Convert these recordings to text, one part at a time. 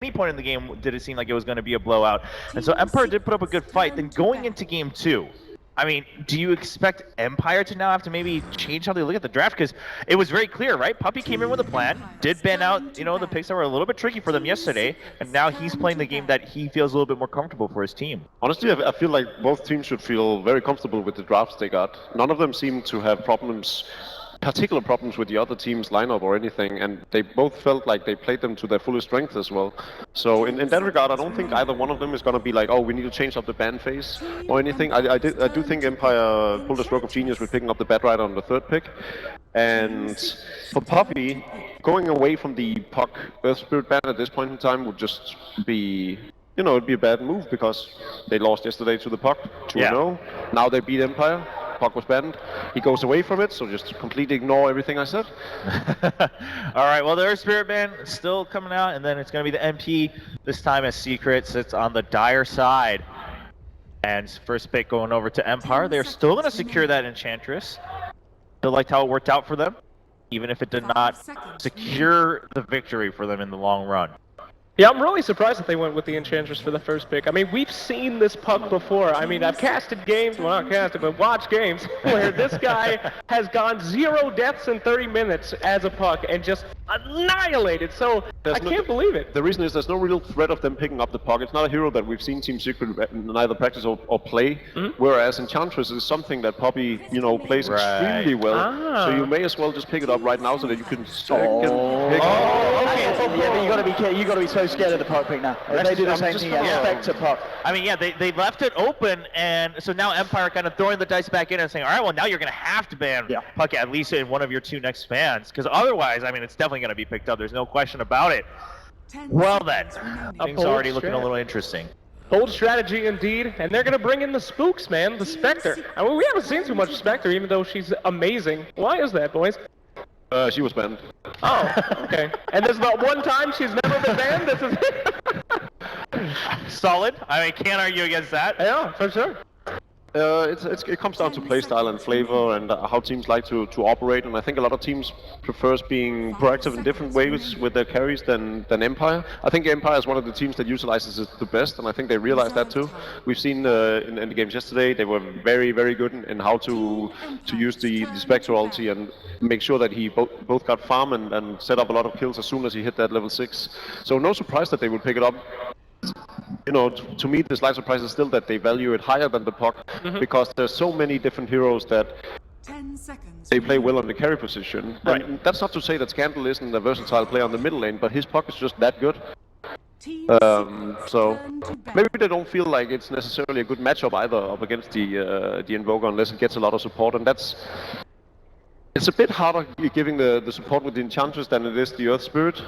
any point in the game did it seem like it was going to be a blowout. And so Empire did put up a good fight. Then going into game 2, I mean, do you expect Empire to now have to maybe change how they look at the draft? Because it was very clear, right? Puppy came in with a plan, did ban out, the picks that were a little bit tricky for them yesterday, and now he's playing the game that he feels a little bit more comfortable for his team. Honestly, I feel like both teams should feel very comfortable with the drafts they got. None of them seem to have particular problems with the other team's lineup or anything, and they both felt like they played them to their fullest strength as well. So in that regard, I don't think either one of them is going to be like, oh, we need to change up the ban phase or anything. I do think Empire pulled a stroke of genius with picking up the Bat Rider on the 3rd pick. And for Puppy, going away from the Puck Earth Spirit ban at this point in time would just be, it'd be a bad move because they lost yesterday to the Puck 2-0. Now they beat Empire. Puck was banned. He goes away from it, so just completely ignore everything I said. All right, well, the Earth Spirit ban is still coming out, and then it's going to be the MP, this time as Secret sits on the dire side. And first pick going over to Empire. They're still going to secure that Enchantress. Still liked how it worked out for them, even if it did not secure the victory for them in the long run. Yeah, I'm really surprised that they went with the Enchantress for the first pick. I mean, we've seen this Puck before. I mean, I've casted games, well, not casted, but watched games where this guy has gone 0 deaths in 30 minutes as a Puck and just annihilated. So I can't believe it. The reason is there's no real threat of them picking up the Puck. It's not a hero that we've seen Team Secret neither practice or play. Whereas Enchantress is something that Poppy, plays extremely well. So you may as well just pick it up right now so that you can pick Yeah, but you got to be so scared of the Puck pick now. They do the same thing. Spectre Puck. I mean, yeah, they left it open, and so now Empire kind of throwing the dice back in and saying, all right, well, now you're going to have to ban Puck at least in one of your 2 next bans, because otherwise, I mean, it's definitely going to be picked up. There's no question about it. Well then, things are already looking a little interesting. Bold strategy indeed, and they're going to bring in the Spooks, man, the Spectre. I mean, we haven't seen too much Spectre, even though she's amazing. Why is that, boys? She was banned. Oh, okay. And there's not one time she's never been banned? This is solid. I mean, can't argue against that. Yeah, for sure. It comes down to playstyle and flavor and how teams like to operate, and I think a lot of teams prefers being proactive in different ways with their carries than Empire. I think Empire is one of the teams that utilizes it the best, and I think they realize that too. We've seen in the games yesterday they were very, very good in how to use the Spectre ulti and make sure that he both got farm and set up a lot of kills as soon as he hit that level 6. So no surprise that they would pick it up. To me, the slight surprise is still that they value it higher than the Puck, because there's so many different heroes that they play well on the carry position. Right. And that's not to say that Scandal isn't a versatile player on the middle lane, but his Puck is just that good. So maybe they don't feel like it's necessarily a good matchup either up against the Invoker unless it gets a lot of support, and it's a bit harder giving the support with the Enchantress than it is the Earth Spirit.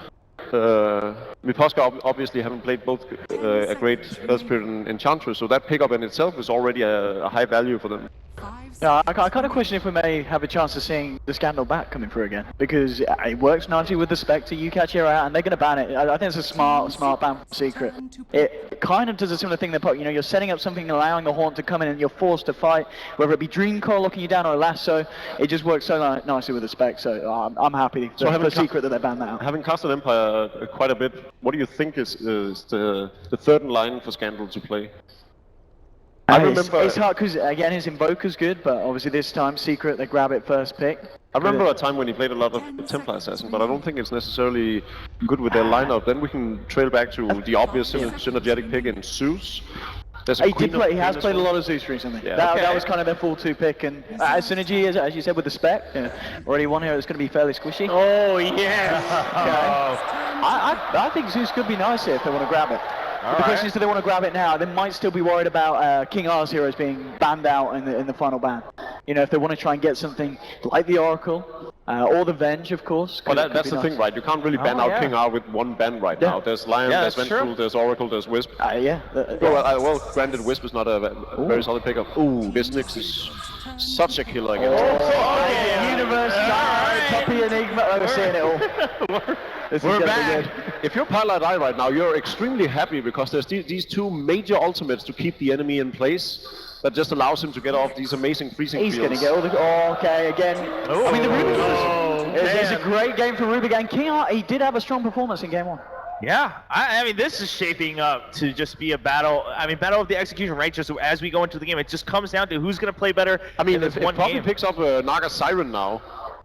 Miposka obviously haven't played both a great Earth Spirit and Enchantress, so that pickup in itself is already a high value for them. Yeah, I kind of question if we may have a chance of seeing the Scandal back coming through again, because it works nicely with the Spectre. You catch her out, and they're going to ban it. I think it's a smart ban from Secret. It kind of does a similar thing to Puck. You're setting up something, allowing the Haunt to come in, and you're forced to fight, whether it be Dream Call locking you down or a Lasso. It just works so nicely with the Spec. So I'm happy for Secret that they banned that out. Having casted Empire quite a bit, what do you think is the third in line for Scandal to play? I remember it's hard because again his Invoker's good, but obviously this time Secret they grab it first pick. I remember a time when he played a lot of Templar Assassin, but I don't think it's necessarily good with their lineup. Then we can trail back to the obvious synergetic pick in Zeus. He has played a lot of Zeus recently. Yeah. That was kind of their full 2 pick, and synergy is, as you said, with the Spec. Already one here that's going to be fairly squishy. Oh yes. I think Zeus could be nice here if they want to grab it. The question is, do they want to grab it now? They might still be worried about King R's heroes being banned out in the final ban. If they want to try and get something like the Oracle or the Venge, of course. Well, that's the thing, right? You can't really ban out King R with one ban right now. There's Lion, there's Vengeful, there's Oracle, there's Wisp. Well, granted, Wisp is not a very solid pickup. Ooh, Biznix is such a killer against Universe, Puppy Enigma, we're seeing it all. We're back. If you're Pilot Eye right now, you're extremely happy because there's these 2 major ultimates to keep the enemy in place that just allows him to get off these amazing freezing fields. He's going to get all the... okay, again. I mean, the Rubigan it's a great game for Rubigan. King R, he did have a strong performance in game 1. Yeah, I mean, this is shaping up to just be a battle. I mean, battle of the execution, right? Just as we go into the game, it just comes down to who's going to play better. I mean, in this if one Poppy game. picks up Naga Siren now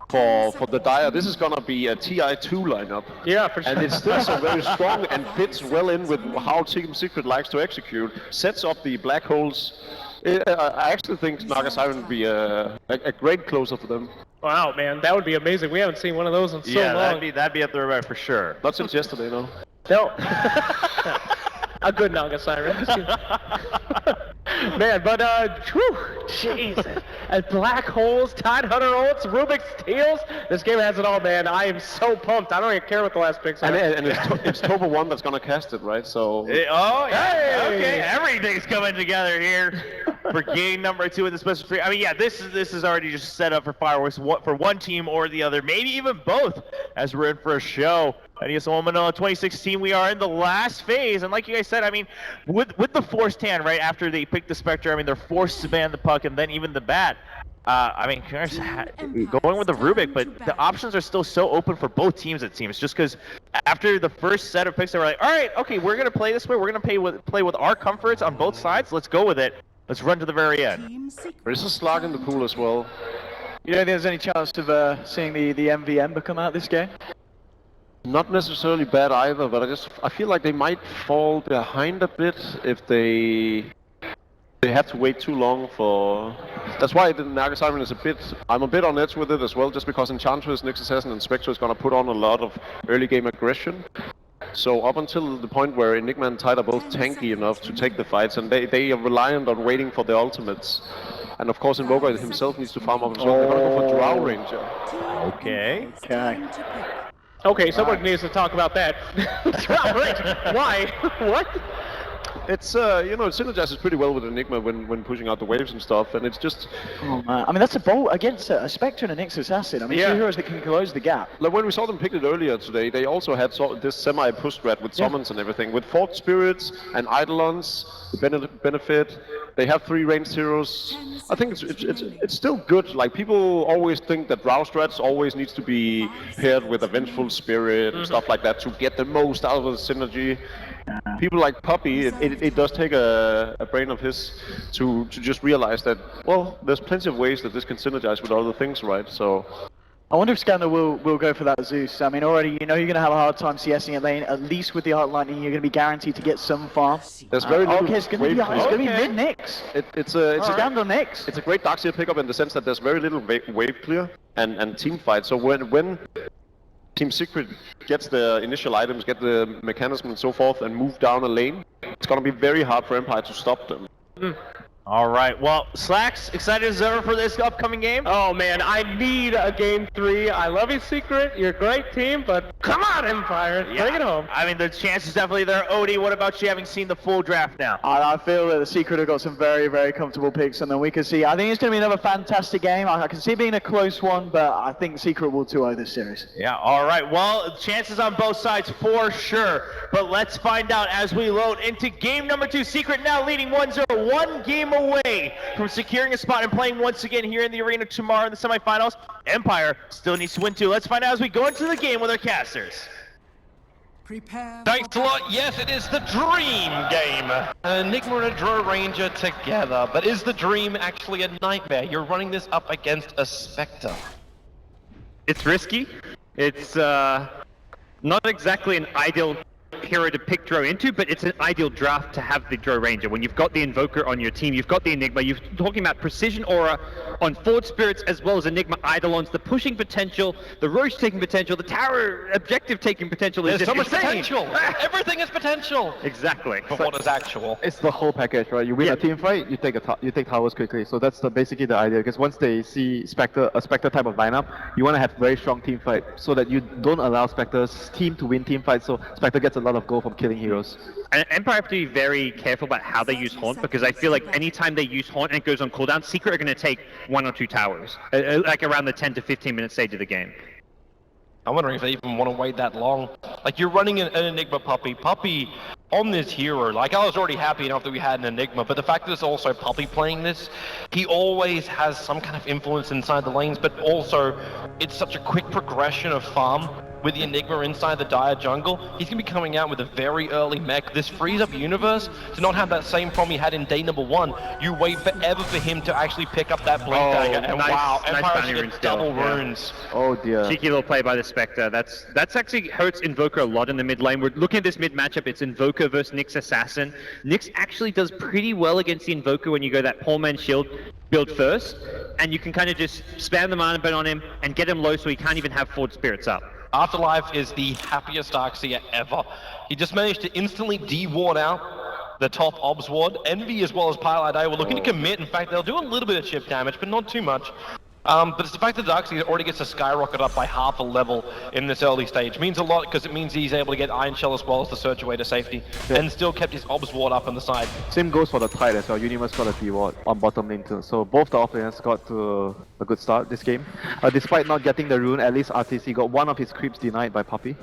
for the Dire, this is gonna be a TI2 lineup. Yeah, for sure. And it's still so very strong and fits well in with how Team Secret likes to execute. Sets up the black holes. I actually think Naga Siren would be a great closer for them. Wow, man, that would be amazing. We haven't seen one of those in so Yeah, long. that'd be up there right for sure. Not since yesterday, no. No. A good Naga Siren. Man, but, whew, Jesus. Black holes, Tidehunter ults, Rubik's Teals. This game has it all, man. I am so pumped. I don't even care what the last picks are. And it's Toba 1 that's gonna cast it, right? So. Oh, yeah. Hey! Okay, everything's coming together here for game number 2 in the special three. I mean, yeah, this is already just set up for fireworks for one team or the other, maybe even both, as we're in for a show. At ESL One Manila 2016, we are in the last phase, and like you guys said, I mean, with the forced hand, right after they pick the Spectre, I mean, they're forced to ban the puck and then even the bat. I mean, going with the Rubik, but the options are still so open for both teams, it seems, just because after the first set of picks, they were like, all right, okay, we're going to play this way, we're going to play with our comforts on both sides, let's go with it, let's run to the very end. There's a slug in the pool as well. You don't think there's any chance of seeing the MVM come out this game? Not necessarily bad either, but I feel like they might fall behind a bit if they have to wait too long for. That's why the Naga Siren is I'm a bit on edge with it as well, just because Enchantress, Nyx Assassin, and Spectre is gonna put on a lot of early game aggression. So up until the point where Enigma and Tide are both tanky enough to take the fights, and they are reliant on waiting for the ultimates. And of course, Invoker himself needs to farm up as well. They're gonna go for Drow Ranger. Okay. Okay. Okay, someone needs to talk about that. Why? What? It's it synergizes pretty well with Enigma when pushing out the waves and stuff, and it's just Oh man, I mean that's a bolt against a Spectre and a Nyx Assassin. I mean, Yeah. two heroes that can close the gap. like when we saw them pick it earlier today. They also had this semi-push strat with summons and everything, with Fort Spirits and Eidolons, benefit. They have 3 ranged heroes. I think it's still good. Like people always think that Drow strats always needs to be paired with a Vengeful Spirit and stuff like that to get the most out of the synergy. People like Puppy, it does take a brain of his to just realize that, well, there's plenty of ways that this can synergize with other things, right? So, I wonder if Scandal will go for that Zeus. I mean, already you know you're going to have a hard time CSing at lane. At least with the Arc Lightning, you're going to be guaranteed to get some farm. there's very little Okay, it's going wave to clear. be mid Nyx. It's a Scandal Nyx. It's a great Darkseer pickup in the sense that there's very little wave clear and team fight. So when Team Secret gets the initial items, get the mechanism and so forth, and move down a lane, it's gonna be very hard for Empire to stop them. All right. Well, Slacks, excited as ever for this upcoming game? Oh man, I need a game 3. I love you, Secret. You're a great team, but come on, Empire, bring it home. I mean, the chance is definitely there. Odie, what about you having seen the full draft now? I feel that the Secret have got some very, very comfortable picks, and then we can see. I think it's going to be another fantastic game. I can see it being a close one, but I think Secret will 2-0 this series. Yeah, all right. Well, chances on both sides for sure. But let's find out as we load into game number 2. Secret now leading 1-0, 1 game away from securing a spot and playing once again here in the arena tomorrow in the semifinals. Empire still needs to win too. Let's find out as we go into the game with our casters. Thanks a lot. Yes, it is the dream game. An Enigma and a Drow Ranger together. But is the dream actually a nightmare? You're running this up against a Spectre. It's risky. It's not exactly an ideal hero to pick Drow into, but it's an ideal draft to have the Drow Ranger. When you've got the Invoker on your team, you've got the Enigma, you're talking about Precision Aura on Forward Spirits as well as Enigma Eidolons, the pushing potential, the Roche taking potential, the Tower objective taking potential is There's just so much insane. potential. Everything is potential. Exactly. But what is actual? It's the whole package, right? You win a team fight, you take towers quickly. So that's basically the idea. Because once they see a Spectre type of lineup, you want to have very strong team fight so that you don't allow Spectre's team to win team fights. So Spectre gets a lot of gold from killing heroes. And Empire have to be very careful about how they use Haunt, because I feel like anytime they use Haunt and it goes on cooldown, Secret are going to take 1 or 2 towers, like around the 10 to 15 minute stage of the game. I'm wondering if they even want to wait that long. Like, you're running an Enigma Puppy on this hero. Like, I was already happy enough that we had an Enigma, but the fact that it's also Puppy playing this, he always has some kind of influence inside the lanes, but also it's such a quick progression of farm with the Enigma inside the Dire jungle, he's going to be coming out with a very early mech. This frees up Universe to not have that same problem he had in day number 1. You wait forever for him to actually pick up that Blink Dagger, and nice- wow, nice Empire bounty should rune get still, double yeah. runes. Oh dear. Cheeky little play by the Spectre. That's actually hurts Invoker a lot in the mid lane. We're looking at this mid matchup. It's Invoker versus Nyx Assassin. Nyx actually does pretty well against the Invoker when you go that poor man shield build first, and you can kind of just spam the mana burn on him and get him low so he can't even have Forward Spirits up. Afterlife is the happiest Darkseer ever. He just managed to instantly de-ward out the top Obs ward. Envy as well as Pilot A were looking to commit. In fact, they'll do a little bit of chip damage, but not too much. But it's the fact that Darkseer already gets to skyrocket up by half a level in this early stage. Means a lot because it means he's able to get Iron Shell as well as the Search away to safety, and still kept his Obs ward up on the side. Same goes for the Tide as well. Universe got a D-ward on bottom lane too. So both the offlaners got to a good start this game. Despite not getting the rune, at least RTC got one of his creeps denied by Puppey.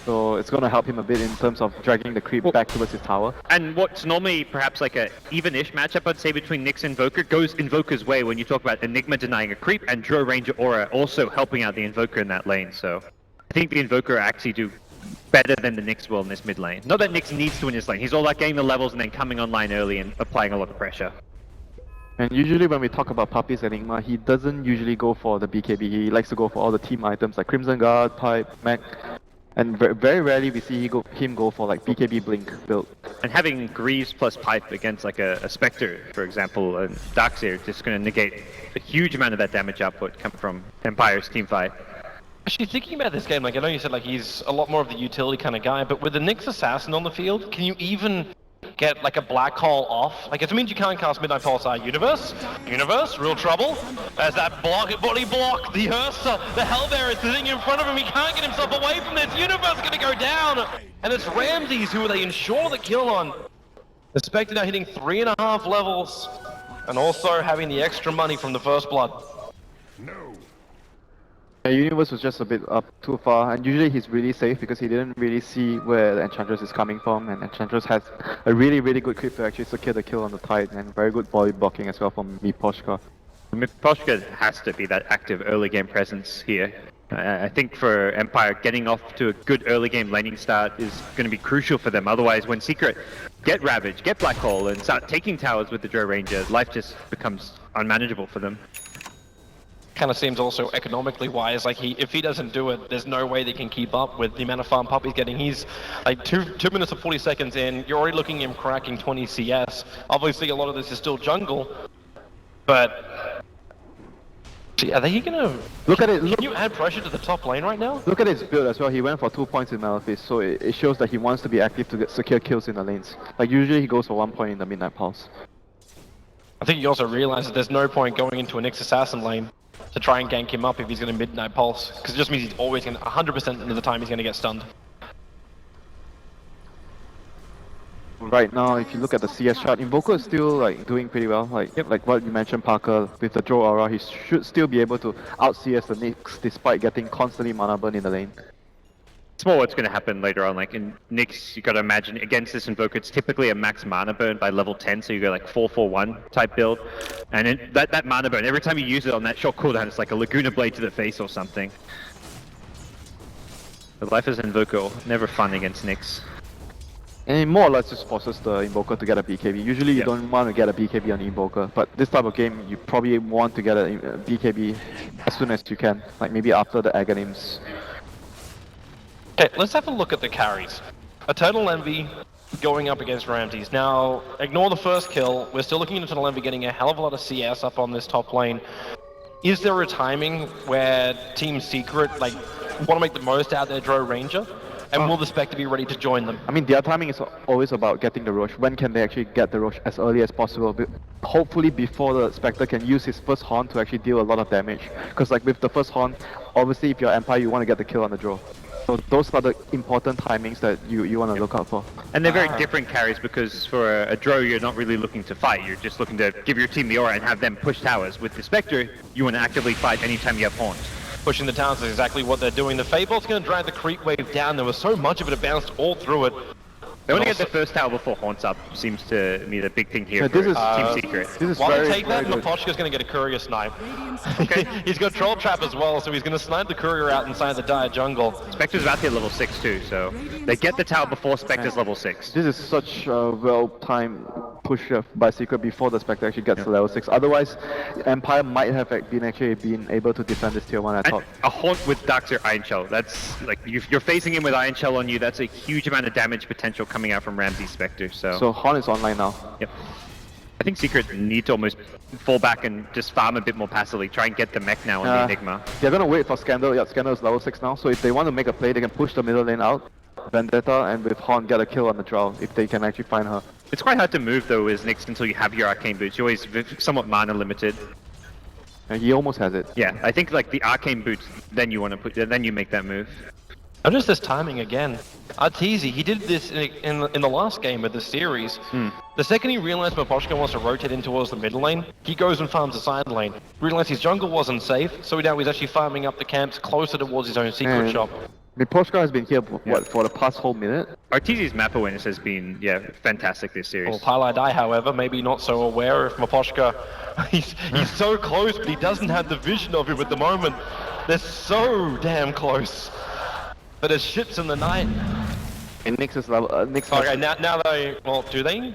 So it's going to help him a bit in terms of dragging the creep back towards his tower. And what's normally perhaps like a even-ish matchup, I'd say, between Nyx and Invoker goes Invoker's way when you talk about Enigma denying a creep and Drow Ranger Aura also helping out the Invoker in that lane. So I think the Invoker actually do better than the Nyx will in this mid lane. Not that Nyx needs to win this lane. He's all about getting the levels and then coming online early and applying a lot of pressure. And usually when we talk about Puppey's Enigma, he doesn't usually go for the BKB. He likes to go for all the team items like Crimson Guard, Pipe, Mech. And very rarely we see him go for like BKB Blink build. And having Greaves plus Pipe against like a Spectre, for example, and Darkseer, is just going to negate a huge amount of that damage output coming from Empire's team fight. Actually, thinking about this game, like I know you said like he's a lot more of the utility kind of guy, but with the Nyx Assassin on the field, can you even get like a black hole off? Like it means you can't cast Midnight Pulsar. Universe, real trouble. As that body block, the Ursa, the Hellbearer is sitting in front of him. He can't get himself away from this. Universe gonna go down, and it's Ramses who they ensure the kill on. The Spectre now hitting 3.5 levels, and also having the extra money from the first blood. Yeah, Universe was just a bit up too far, and usually he's really safe because he didn't really see where the Enchantress is coming from, and Enchantress has a really good creep to actually secure the kill on the Tide, and very good volley blocking as well from Miposhka. Miposhka has to be that active early game presence here. I think for Empire, getting off to a good early game laning start is going to be crucial for them. Otherwise, when Secret get Ravage, get Black Hole, and start taking towers with the Drow Ranger, life just becomes unmanageable for them. Kind of seems also economically wise, like if he doesn't do it, there's no way they can keep up with the amount of farm Puppey's getting. He's like 2 minutes and 40 seconds in, you're already looking at him cracking 20 CS. Obviously a lot of this is still jungle, but are they gonna Look at it. Can you add pressure to the top lane right now? Look at his build as well. He went for 2 points in Malefice, so it shows that he wants to be active to get secure kills in the lanes. Like usually he goes for 1 point in the Midnight Pulse. I think he also realizes there's no point going into a Nyx Assassin lane to try and gank him up if he's going to Midnight Pulse, because it just means he's always going to, 100% of the time he's going to get stunned. Right now, if you look at the CS chart, Invoker is still like doing pretty well. Like what you mentioned, Parker, with the Drow Aura, he should still be able to out-CS the Nyx despite getting constantly mana burn in the lane. It's more what's going to happen later on. Like in Nyx, you got to imagine against this Invoker, it's typically a max mana burn by level 10, so you go like 4-4-1 type build. And that mana burn, every time you use it on that short cooldown, it's like a Laguna Blade to the face or something. The life as Invoker, never fun against Nyx. And it more or less just forces the Invoker to get a BKB. Usually you don't want to get a BKB on the Invoker, but this type of game, you probably want to get a BKB as soon as you can. Like maybe after the Aghanims. Okay, let's have a look at the carries. Eternal Envy going up against Ramses. Now, ignore the first kill. We're still looking at Eternal Envy getting a hell of a lot of CS up on this top lane. Is there a timing where Team Secret want to make the most out of their Drow Ranger? And will the Spectre be ready to join them? I mean, their timing is always about getting the Roche. When can they actually get the Roche as early as possible? Hopefully before the Spectre can use his first Horn to actually deal a lot of damage. Because like with the first Horn, obviously if you're Empire, you want to get the kill on the Drow. So those are the important timings that you want to look out for. And they're very different carries because for a Drow, you're not really looking to fight. You're just looking to give your team the aura and have them push towers. With the Spectre, you want to actively fight anytime you have Horns. Pushing the towers is exactly what they're doing. The Feybolt's going to drag the creep wave down. There was so much of it, it bounced all through it. They want to get the first tower before Haunt's up, seems to me the big thing here Yeah, for this is- Team Secret. This is While very, they take that, very good. Mapochka's going to get a courier snipe. He's got troll trap as well, so he's going to snipe the courier out inside the dire jungle. Spectre's about to hit level 6 too, so they get the tower before Spectre's level 6. This is such a well-timed push by Secret before the Spectre actually gets to level 6. Otherwise, Empire might have been able to defend this tier 1, I And thought. a Haunt with Darkseer Iron Shell, that's like, if you're facing him with Iron Shell on you, that's a huge amount of damage potential coming out from Ramsey's Spectre, So Horn is online now. Yep. I think Secret need to almost fall back and just farm a bit more passively, try and get the mech now on the Enigma. They're gonna wait for Scandal. Yeah, Scandal is level 6 now, so if they want to make a play, they can push the middle lane out. Vendetta, and with Horn get a kill on the Drow, if they can actually find her. It's quite hard to move though as Nyx until you have your Arcane Boots. You're always somewhat mana limited. And he almost has it. Yeah, I think like the Arcane Boots, then you want to put, then you make that move. Notice this timing again. Arteezy, he did this in the last game of the series. The second he realized Mapochka wants to rotate in towards the mid lane, he goes and farms the side lane. Realized his jungle wasn't safe, so now he's actually farming up the camps closer towards his own secret And shop. Miposhka has been here for the past whole minute. Arteezy's map awareness has been, fantastic this series. Well, Pylai, however, maybe not so aware of Mapochka. He's so close, but he doesn't have the vision of him at the moment. They're so damn close. But there's ships in the night. And Nyx is level. Nyx Okay, now they. Well, do they?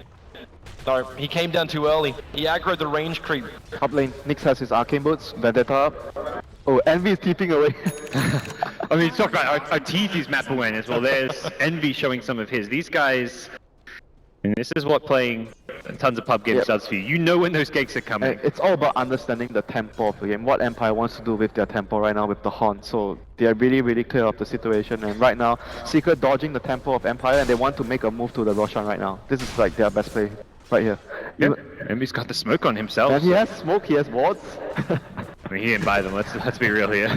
No, he came down too early. He aggroed the range creep. Top lane. Nyx has his Arcane Boots. Vendetta up. Oh, Envy is TPing away. I mean, talk about Arteezy's map awareness. Well, there's Envy showing some of his. These guys, and this is what playing tons of pub games does for you. You know when those gigs are coming. It's all about understanding the tempo of the game. What Empire wants to do with their tempo right now with the Horn. So they are really, really clear of the situation. And right now, Secret dodging the tempo of Empire, and they want to make a move to the Roshan right now. This is like their best play right here. Yeah, Envy's got the smoke on himself. And he has smoke. He has wards. I mean, he didn't buy them. Let's be real here.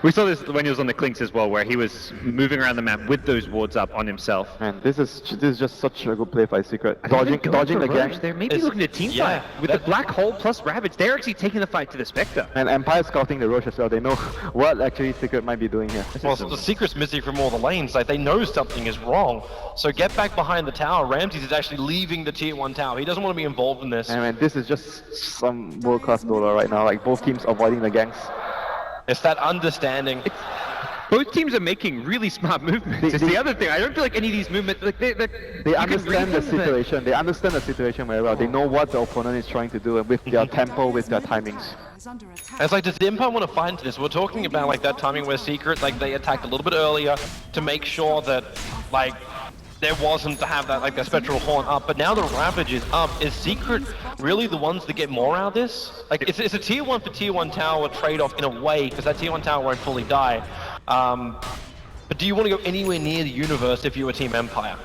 We saw this when he was on the Clinks as well, where he was moving around the map with those wards up on himself. Man, this is just such a good play by Secret. Dodging the gang. They're maybe looking to team fight with the Black Hole plus Ravage. They're actually taking the fight to the Spectre. And Empire scouting the Roche as well. They know what actually Secret might be doing here. Well, so the Secret's missing from all the lanes. Like, they know something is wrong. So get back behind the tower. Ramses is actually leaving the tier 1 tower. He doesn't want to be involved in this. And man, this is just some world-class Dota right now. Like both teams avoiding the ganks. It's that understanding. Both teams are making really smart movements. It's the other thing. I don't feel like any of these movements, like They understand the situation. They understand the situation very well. They know what the opponent is trying to do, and with their tempo, with their timings. It's like, does the Empire want to fight into this? We're talking about like that timing where Secret, like, they attacked a little bit earlier to make sure that, like, there wasn't to have that, like, the Spectral Horn up, but now the Ravage is up. Is Secret really the ones that get more out of this? Like, it's a tier 1 for tier 1 tower trade-off in a way, because that tier 1 tower won't fully die. But do you want to go anywhere near the universe if you're a Team Empire?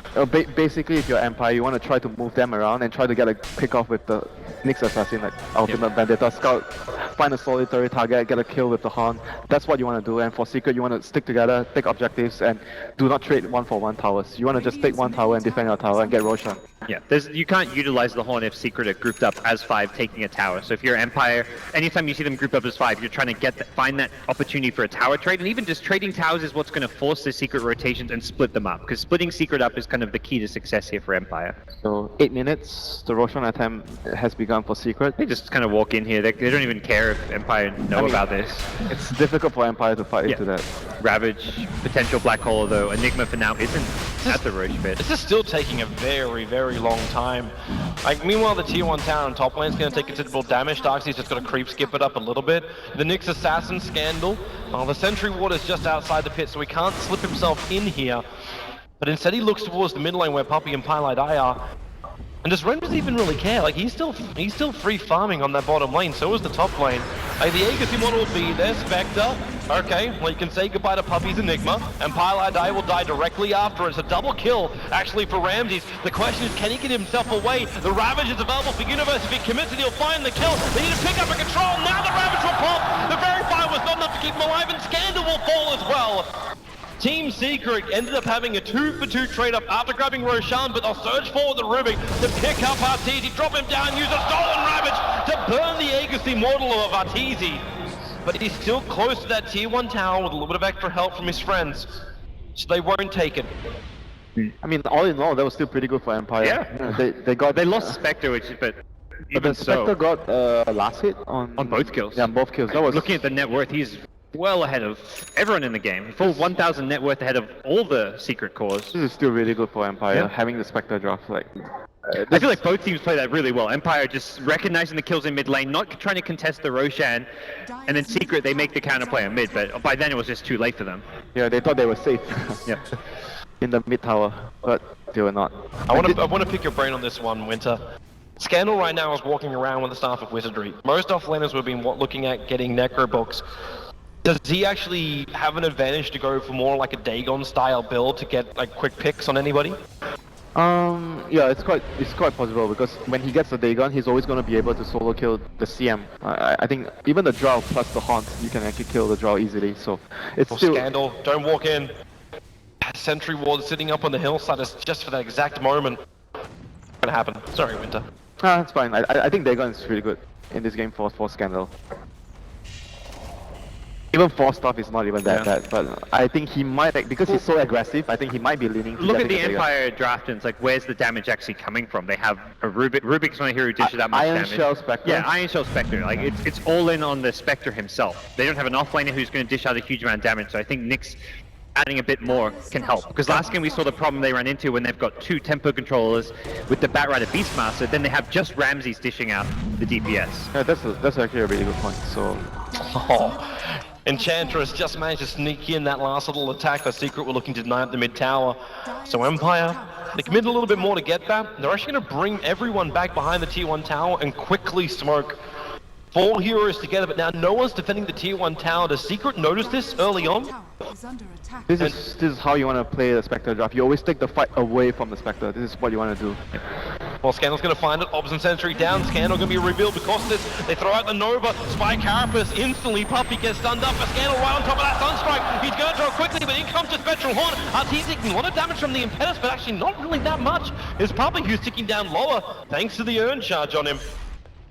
Basically, if you're Empire, you want to try to move them around and try to get a pick off with the Nyx Assassin, like Ultimate Vendetta, scout, find a solitary target, get a kill with the Horn. That's what you want to do. And for Secret, you want to stick together, take objectives, and do not trade 1-for-1 towers. You want to just take one tower and defend your tower and get Roshan. Yeah, you can't utilize the Horn if Secret are grouped up as 5 taking a tower. So if you're Empire, anytime you see them grouped up as 5, you're trying to find that opportunity for a tower trade, and even just trading towers is what's going to force the Secret rotations and split them up, because splitting Secret up is kind of the key to success here for Empire. So 8 minutes, the Roshan attempt has begun for Secret. They just kind of walk in here. They don't even care if Empire know about this. It's difficult for Empire to fight into that. Ravage, potential Black Hole, though. Enigma for now isn't at the Roche bit. This is still taking a very, very long time. Like, meanwhile, the tier 1 tower on top lane is going to take considerable damage. Darkseid's just got to creep skip it up a little bit. The Nyx Assassin Scandal. The Sentry Ward is just outside the pit, so he can't slip himself in here. But instead he looks towards the mid lane where Puppey and Pylai are. And does Ren doesn't even really care? Like, he's still free farming on that bottom lane, so is the top lane. Like, the Agassi model will be there, Spectre. Okay, well, you can say goodbye to Puppey's Enigma, and Pylai will die directly after. It's a double kill, actually, for Ramses. The question is, can he get himself away? The Ravage is available for Universe. If he commits it, he'll find the kill. They need to pick up a control. Now the Ravage will pop. The Verify was not enough to keep him alive, and Scandal will fall as well. Team Secret ended up having a 2-for-2 trade-up after grabbing Roshan, but they'll surge forward the Rubik to pick up Arteezy, drop him down, use a stolen Ravage to burn the Agassi mortal of Arteezy. But he's still close to that tier 1 tower with a little bit of extra help from his friends, so they won't take it. I mean, all in all, that was still pretty good for Empire. Yeah. They lost Spectre, but even the Spectre so, got last hit on both kills. Yeah, on both kills. That was Looking at the net worth, he's well ahead of everyone in the game. Full 1,000 net worth ahead of all the secret cores. This is still really good for Empire, Yeah. having the Spectre draft. Like, I feel like both teams play that really well. Empire just recognizing the kills in mid lane, not trying to contest the Roshan, and then Secret they make the counterplay on mid, but by then it was just too late for them. yeah, they thought they were safe. Yeah. In the mid tower, but they were not. I want to pick your brain on this one, Winter. Scandal right now is walking around with the staff of wizardry. Most offlaners we've been looking at getting necro books. Does he actually have an advantage to go for more like a Dagon style build to get like quick picks on anybody? Yeah, it's quite possible because when he gets the Dagon, he's always going to be able to solo kill the CM. I think even the Drow plus the Haunt, you can actually kill the Drow easily. So it's still Scandal, don't walk in. Sentry ward sitting up on the hillside is just for that exact moment. Gonna happen. Sorry, Winter. it's fine. I think Dagon is really good in this game for Scandal. Even 4-stuff is not even that bad, but I think he might, because he's so aggressive, I think he might be leaning to Look at the getting Empire draft and it's like, where's the damage actually coming from? They have a Rubik's not a hero who dishes that much Iron damage. Shell Spectre. Yeah, Iron Shell Spectre. Like, it's all in on the Spectre himself. They don't have an offlaner who's going to dish out a huge amount of damage, so I think Nyx adding a bit more can help. Because last game we saw the problem they ran into when they've got 2 tempo controllers with the Batrider Beastmaster, then they have just Ramses dishing out the DPS. Yeah, that's actually a really good point. So. Enchantress just managed to sneak in that last little attack. The Secret were looking to deny up the mid tower. So Empire, they committed a little bit more to get that. They're actually going to bring everyone back behind the tier 1 tower and quickly smoke 4 heroes together, but now no one's defending the tier 1 tower. Does Secret notice this early on? This is how you want to play the Spectre draft. You always take the fight away from the Spectre. This is what you want to do. Well, Scandal's going to find it. Orbs and Sentry down. Scandal going to be revealed because of this. They throw out the Nova. Spy Carapace instantly. Puppy gets stunned up. But Scandal right on top of that Sunstrike. He's going to throw quickly, but in comes the Spectral Horn. He's taking a lot of damage from the Impetus, but actually not really that much. It's Puppy who's ticking down lower thanks to the Urn Charge on him.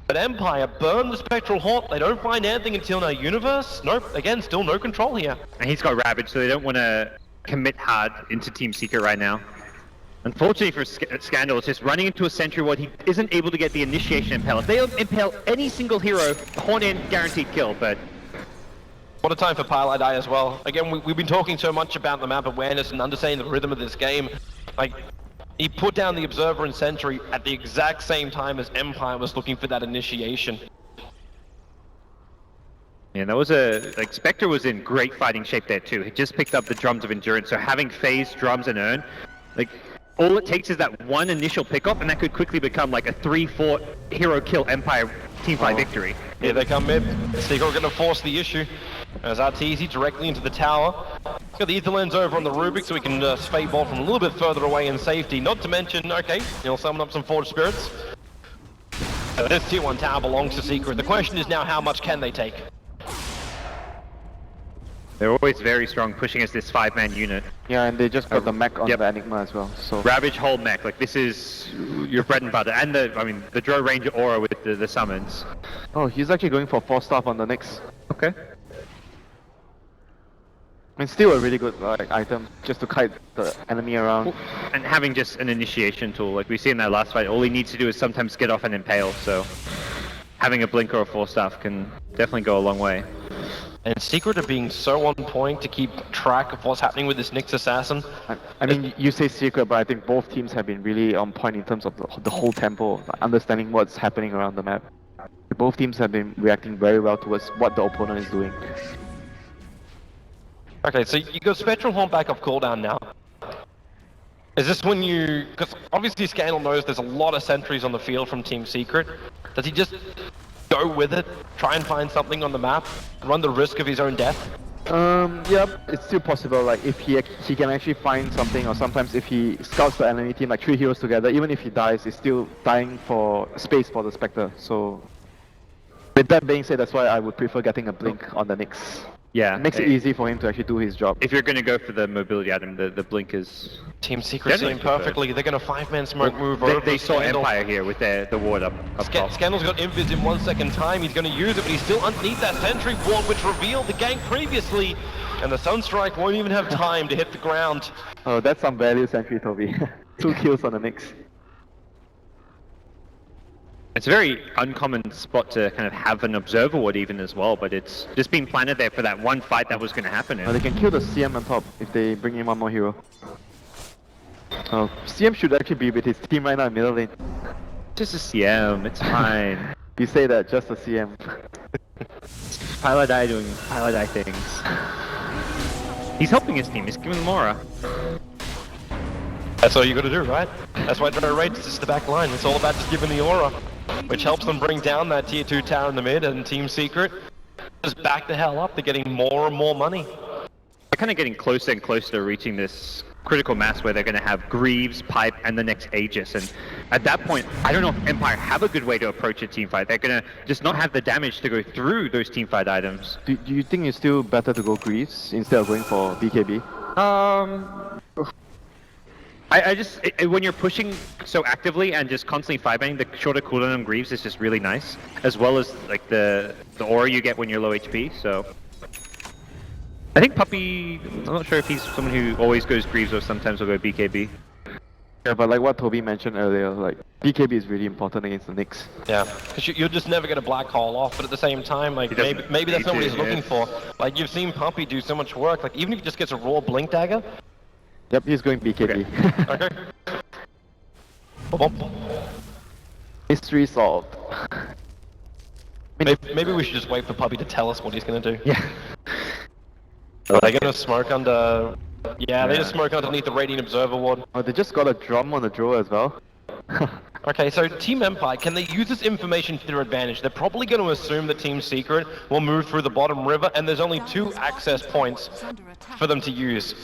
But Empire burn the Spectral Haunt. They don't find anything until now. Universe? Nope. Again, still no control here. And he's got Ravage, so they don't want to commit hard into Team Secret right now. Unfortunately for Scandal, it's just running into a Sentry Ward. He isn't able to get the initiation impale. If they impale any single hero, Horn in, guaranteed kill, but... What a time for Pilot Eye as well. Again, we've been talking so much about the map awareness and understanding the rhythm of this game. Like, he put down the Observer and Sentry at the exact same time as Empire was looking for that initiation. Yeah, that was like, Spectre was in great fighting shape there too. He just picked up the Drums of Endurance, so having Phase, Drums, and Urn, like, all it takes is that one initial pickup, and that could quickly become like a 3-4 hero kill Empire teamfight victory. Here they come mid. Secret are going to force the issue. As Arteezy directly into the tower. Got the Ether Lens over on the Rubik so we can spade ball from a little bit further away in safety. Not to mention, okay, he'll summon up some Forged Spirits. This tier 1 tower belongs to Secret. The question is now, how much can they take? They're always very strong, pushing as this 5-man unit. Yeah, and they just got the mech on the Enigma as well. So Ravage whole mech, like this is your bread and butter. And the Drow Ranger aura with the summons. Oh, he's actually going for 4-stuff on the next. Okay. I mean, still a really good item, just to kite the enemy around. And having just an initiation tool, like we see in that last fight, all he needs to do is sometimes get off and impale, so having a blink or a 4-staff can definitely go a long way. And Secret are being so on point to keep track of what's happening with this Nyx Assassin. I mean, you say Secret, but I think both teams have been really on point in terms of the whole tempo, understanding what's happening around the map. Both teams have been reacting very well towards what the opponent is doing. Okay, so you got Spectral Horn back off cooldown now. Is this when you... Because obviously Scandal knows there's a lot of sentries on the field from Team Secret. Does he just go with it, try and find something on the map, run the risk of his own death? Yeah, it's still possible, like if he can actually find something, or sometimes if he scouts the enemy team, like 3 heroes together, even if he dies, he's still dying for space for the Spectre, so... With that being said, that's why I would prefer getting a blink on the Nyx. Yeah. It makes it easy for him to actually do his job. If you're going to go for the mobility item, the blink is... Team Secret seeing perfectly. They're going to 5-man smoke move over. They saw Empire here with the ward up top. Scandal's got invis in 1 second time. He's going to use it, but he's still underneath that sentry ward, which revealed the gank previously. And the Sunstrike won't even have time to hit the ground. Oh, that's some value sentry, Toby. 2 kills on the Knicks. It's a very uncommon spot to kind of have an observer ward even as well, but it's just been planted there for that one fight that was going to happen. They can kill the CM on top if they bring in one more hero. Oh, CM should actually be with his team right now in middle lane. Just a CM, it's fine. You say that, just a CM. Pilot Eye doing Pilot Eye things. He's helping his team, he's giving them aura. That's all you gotta do, right? That's why Dota Rage is just the back line. It's all about just giving the aura, which helps them bring down that tier 2 tower in the mid, and Team Secret just back the hell up. They're getting more and more money. They're kind of getting closer and closer to reaching this critical mass where they're going to have Greaves, Pipe, and the next Aegis. And at that point, I don't know if Empire have a good way to approach a teamfight. They're going to just not have the damage to go through those teamfight items. Do you think it's still better to go Greaves instead of going for BKB? I just, when you're pushing so actively and just constantly 5-banning, the shorter cooldown on Greaves is just really nice, as well as like the aura you get when you're low HP, so... I think Puppy, I'm not sure if he's someone who always goes Greaves or sometimes will go BKB. Yeah, but like what Toby mentioned earlier, like BKB is really important against the Knicks. Yeah, because you're just never going to black hole off, but at the same time, like maybe that's not what he's looking for. Like you've seen Puppy do so much work, like even if he just gets a raw Blink Dagger. Yep, he's going BKB. Okay. Okay. Mystery solved. Maybe we should just wait for Puppy to tell us what he's going to do. Yeah. Are they going to smoke under... Yeah, they just smoke underneath the Radiant Observer ward. Oh, they just got a drum on the draw as well. Okay, so Team Empire, can they use this information to their advantage? They're probably going to assume that Team Secret will move through the bottom river, and there's only 2 access points for them to use.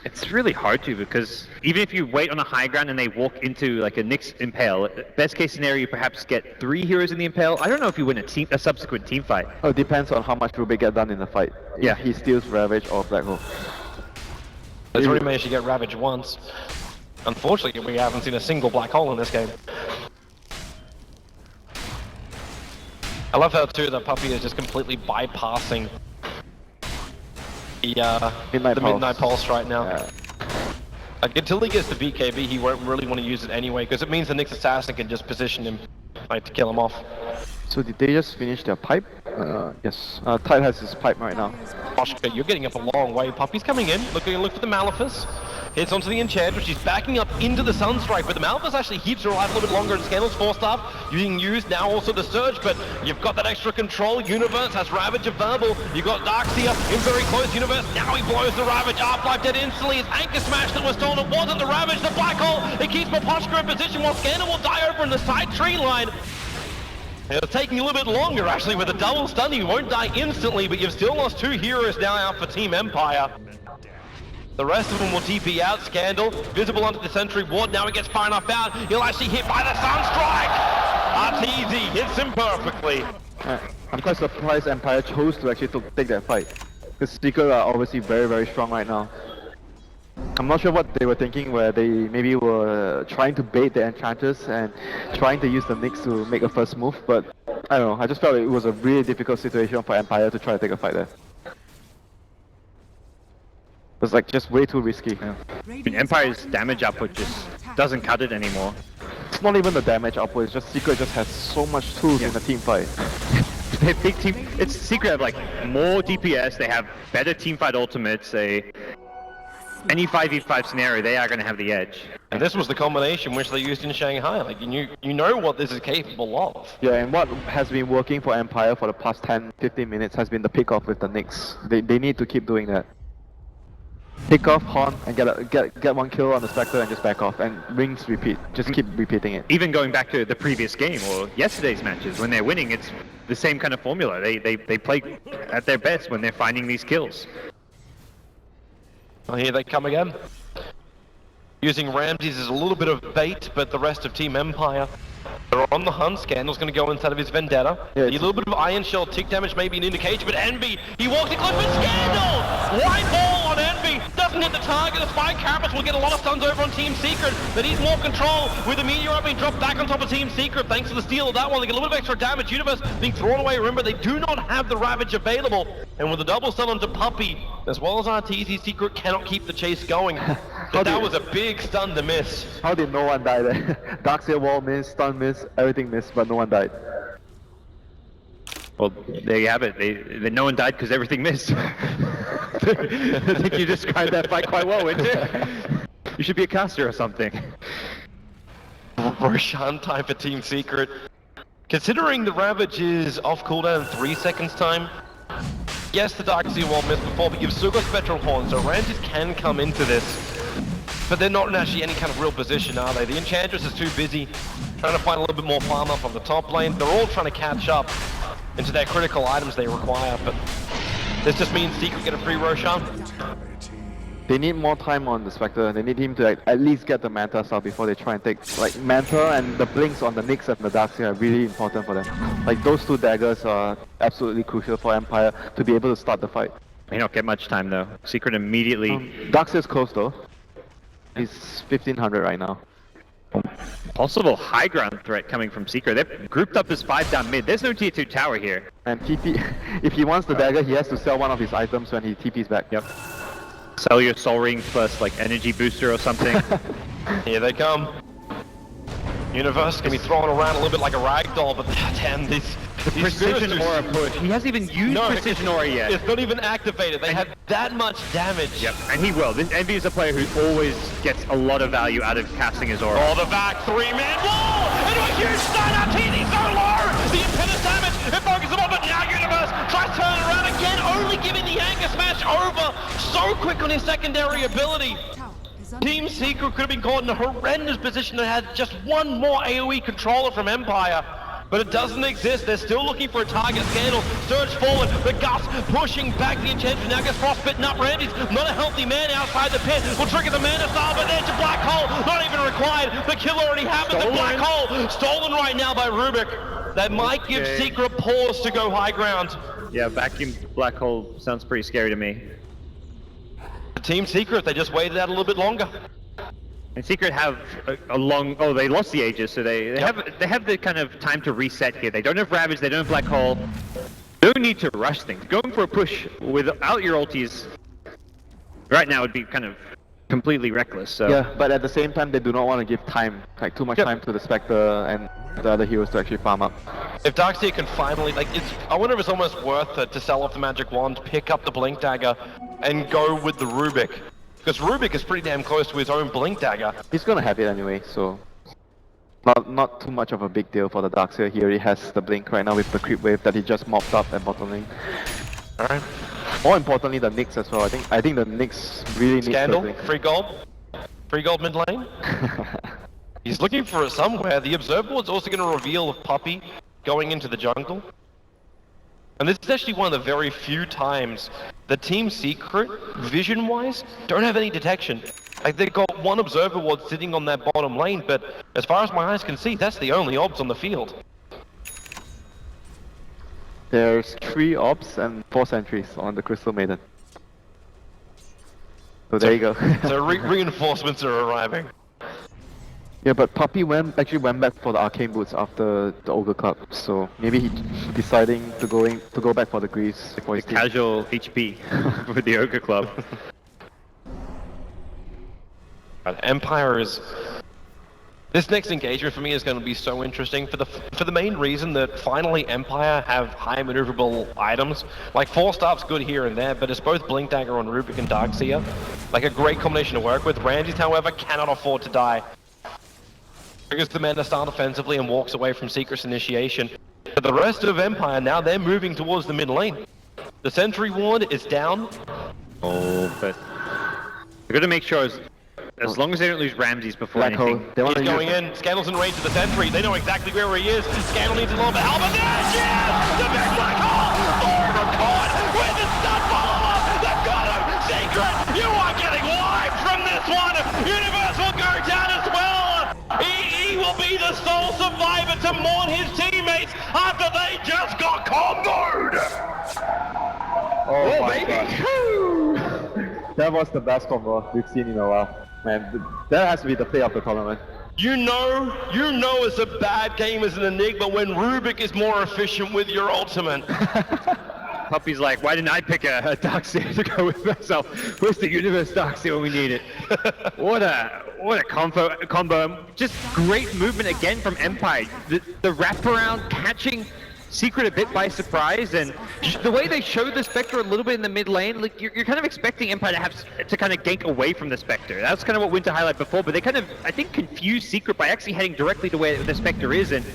It's really hard to, because even if you wait on a high ground and they walk into like a Nyx Impale, best case scenario you perhaps get 3 heroes in the Impale. I don't know if you win a subsequent team fight. Oh, it depends on how much Rubik get done in the fight. Yeah. If he steals Ravage or Black Hole. He's already managed to get Ravage once. Unfortunately, we haven't seen a single Black Hole in this game. I love how too that Puppy is just completely bypassing the Midnight Pulse right now. Yeah. Like, until he gets the BKB, he won't really want to use it anyway, because it means the Nyx Assassin can just position him like, to kill him off. So did they just finish their pipe? Yes. Tide has his pipe right now. Oscar, you're getting up a long way. Puppy's coming in, look for the Malefice. Hits onto the Enchantress, she's backing up into the Sunstrike, but the Malefice actually keeps her alive a little bit longer, and Scandal's forced up, being used now also the Surge, but you've got that extra control. Universe has Ravage of Verbal, you've got Darkseer in very close. Universe, now he blows the Ravage, Half-Life dead instantly. His Anchor Smash that was stolen, it wasn't the Ravage, the Black Hole, it keeps Poposhka in position while Scandal will die over in the side tree line. It's taking a little bit longer actually with a double stun. You won't die instantly, but you've still lost 2 heroes now out for Team Empire. The rest of them will TP out. Scandal, visible under the Sentry Ward. Now he gets far enough out. He'll actually hit by the Sunstrike. RTZ hits him perfectly. I'm quite surprised Empire chose to actually take that fight. Because Secret are obviously very, very strong right now. I'm not sure what they were thinking, where they maybe were trying to bait the Enchantress and trying to use the Nyx to make a first move, but I don't know, I just felt it was a really difficult situation for Empire to try to take a fight there. It was like just way too risky. Yeah. I mean, Empire's damage output just doesn't cut it anymore. It's not even the damage output, it's just Secret just has so much tools in the team fight. They have big team. It's Secret have like more DPS, they have better teamfight ultimates, any 5v5 scenario, they are going to have the edge. And this was the combination which they used in Shanghai. Like, you know what this is capable of. Yeah, and what has been working for Empire for the past 10-15 minutes has been the pick off with the Nyx. They need to keep doing that. Pick off, Horn, and get 1 kill on the Spectre and just back off, and rings repeat. Just keep repeating it. Even going back to the previous game or yesterday's matches, when they're winning, it's the same kind of formula. They play at their best when they're finding these kills. Well, here they come again. Using Ramses as a little bit of bait, but the rest of Team Empire, they're on the hunt. Scandal's going to go inside of his Vendetta. Yeah, a little bit of Iron Shell tick damage, maybe an indication, but Envy, he walks in close with Scandal! White ball on Envy, doesn't can hit the target. The Spy Carapace will get a lot of stuns over on Team Secret. They need more control with the Meteorite being dropped back on top of Team Secret thanks to the steal of that one. They get a little bit of extra damage. Universe being thrown away. Remember, they do not have the Ravage available. And with the double stun onto Puppey, as well as RTZ, Secret cannot keep the chase going. But that was a big stun to miss. How did no one die there? Darkseer wall missed, stun missed, everything missed, but no one died. Well, there you have it. No one died because everything missed. I think you described that fight quite well, didn't you? You should be a caster or something. Roshan time for Team Secret. Considering the Ravage is off cooldown in 3 seconds time, yes, the Darkseer wall missed before, but you've still got Spectral Horn, so Ramses can come into this. But they're not in actually any kind of real position, are they? The Enchantress is too busy trying to find a little bit more farm up on the top lane. They're all trying to catch up into their critical items they require, but this just means Secret get a free Roshan. They need more time on the Spectre. They need him to at least get the Manta stuff before they try and take... Like, Manta and the blinks on the Nyx and the Darkseer are really important for them. Like, those two daggers are absolutely crucial for Empire to be able to start the fight. May not get much time though. Secret immediately... Darkseer's close though. He's 1500 right now. Possible high ground threat coming from Secret. They've grouped up as 5 down mid. There's no tier 2 tower here. And TP... if he wants the dagger, he has to sell one of his items when he TP's back. Yep. Sell your Soul Ring plus like energy booster or something. Here they come. Universe can be thrown around a little bit like a ragdoll, but damn, these Precision Aura push. He hasn't even used Precision Aura yet. It's not even activated. They have that much damage. Yep, and he will. Envy is a player who always gets a lot of value out of casting his aura. Oh, the back 3-man wall! Into a huge stun! RTZ so low! The Impetus damage! It focuses him on, but now Universe tries to turn around again, only giving the Anger Smash over so quick on his secondary ability. Team Secret could have been caught in a horrendous position and had just one more AoE controller from Empire. But it doesn't exist. They're still looking for a target. Scandal surge forward. The Gus pushing back the Enchantress. Now gets frostbitten up. Randy's not a healthy man outside the pit. Will trigger the Mana Style, but there's a Black Hole. Not even required. The kill already happened. The Black Hole stolen right now by Rubik. That might give Secret pause to go high ground. Yeah, vacuum Black Hole sounds pretty scary to me. Team Secret, they just waited out a little bit longer. And Secret have a long... Oh, they lost the Aegis, so they have the kind of time to reset here. They don't have Ravage, they don't have Black Hole. No need to rush things. Going for a push without your ultis right now would be kind of completely reckless, so... Yeah, but at the same time, they do not want to give time, like too much time to the Spectre and the other heroes to actually farm up. If Darkseer can finally, I wonder if it's almost worth it to sell off the Magic Wand, pick up the Blink Dagger, and go with the Rubik. Because Rubik is pretty damn close to his own Blink Dagger. He's gonna have it anyway, so... Not too much of a big deal for the Darkseer. He already has the Blink right now with the Creep Wave that he just mopped up at bottom lane. Alright. More importantly, the Nyx as well. I think the Nyx really needs Scandal, the Blink. free gold. Free gold mid lane. He's looking for it somewhere. The Observer Ward's also going to reveal Puppey going into the jungle. And this is actually one of the very few times the Team Secret, vision-wise, don't have any detection. Like, they've got one Observer Ward sitting on that bottom lane, but as far as my eyes can see, that's the only obs on the field. There's 3 orbs and 4 sentries on the Crystal Maiden. So there you go. So reinforcements are arriving. Yeah, but Puppey actually went back for the Arcane Boots after the Ogre Club, so maybe he deciding to go back for the Greaves before his team. Casual HP with the Ogre Club. Empire is... This next engagement for me is going to be so interesting for the main reason that finally Empire have high maneuverable items. Like 4-star's good here and there, but it's both Blink Dagger on Rubik and Darkseer. Like a great combination to work with. Ramses, however, cannot afford to die. Triggers the Mana Style defensively and walks away from Secret's initiation. But the rest of Empire, now they're moving towards the mid lane. The Sentry Ward is down. Oh, but... They're going to make sure as long as they don't lose Ramses before anything. He's going in. Scandal's in range of the Sentry. They know exactly where he is. Scandal needs a little bit of help. And there she is! The big Black Hole! Overcaught with the stun follow-up! They've got him! Secret, you are getting wiped from this one! Universe will go down as well! He will be the sole survivor to mourn his teammates after they just got comboed! Oh my god. That was the best combo we've seen in a while. Man, that has to be the play of the tournament. You know it's a bad game as an Enigma when Rubik is more efficient with your ultimate. Puppy's like, why didn't I pick a Darkseer to go with myself? Where's the Universe Darkseer when we need it? What a combo. Just great movement again from Empire. The wraparound catching Secret a bit by surprise, and the way they showed the Spectre a little bit in the mid lane, like you're kind of expecting Empire to kind of gank away from the Spectre. That's kind of what Winter highlighted before, but they kind of, I think, confused Secret by actually heading directly to where the Spectre is, and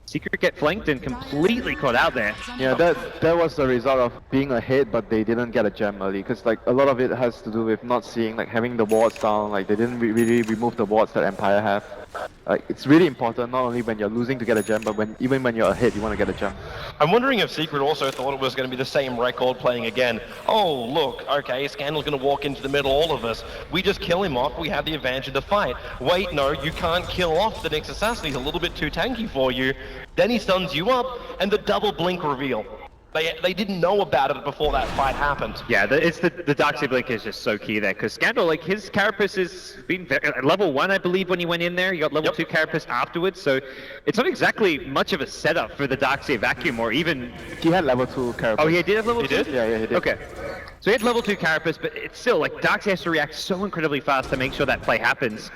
Secret get flanked and completely caught out there. Yeah, that was the result of being ahead, but they didn't get a gem early. Because like a lot of it has to do with not seeing, like having the wards down. Like they didn't really remove the wards that Empire have. Like it's really important not only when you're losing to get a gem, but even when you're ahead, you want to get a gem. I'm wondering if Secret also thought it was going to be the same record playing again. Oh, look, okay, Scandal's going to walk into the middle, all of us. We just kill him off, we have the advantage of the fight. Wait, no, you can't kill off the next assassin, he's a little bit too tanky for you. Then he stuns you up, and the double blink reveal. They didn't know about it before that fight happened. Yeah, it's the Darkseer Blink is just so key there, because Scandal, like, his Carapace has been level 1, I believe, when he went in there. He got level 2 Carapace afterwards, so it's not exactly much of a setup for the Darkseer Vacuum, or even... He had level 2 Carapace. Oh, he did have level 2? Yeah, he did. Okay. So he had level 2 Carapace, but it's still, like, Darkseer has to react so incredibly fast to make sure that play happens.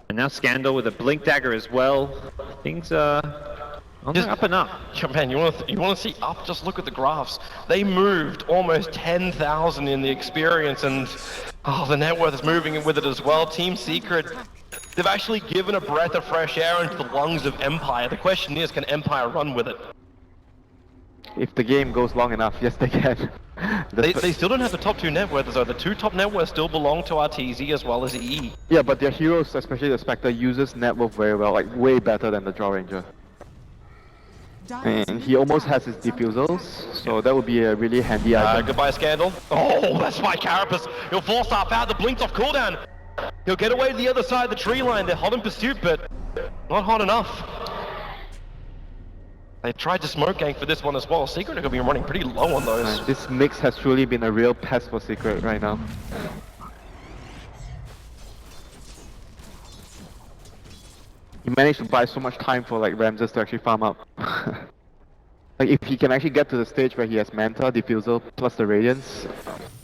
And now Scandal with a Blink Dagger as well. Things just up and up. Yeah, man, you want to see up? Just look at the graphs. They moved almost 10,000 in the experience, and the net worth is moving with it as well. Team Secret, they've actually given a breath of fresh air into the lungs of Empire. The question is, can Empire run with it? If the game goes long enough, yes, they can. They still don't have the top 2 net worths, though. The 2 top net worths still belong to RTZ as well as EE. Yeah, but their heroes, especially the Spectre, uses net worth very well, like way better than the Draw Ranger. And he almost has his defusals, so that would be a really handy item. Goodbye, Scandal. Oh, that's my Carapace. He'll force up out. The blink's off cooldown. He'll get away to the other side of the tree line. They're hot in pursuit, but not hot enough. They tried to smoke gank for this one as well. Secret are going to be running pretty low on those. This mix has truly been a real pest for Secret right now. He managed to buy so much time for like Ramses to actually farm up. Like if he can actually get to the stage where he has Manta, Diffusal, plus the Radiance,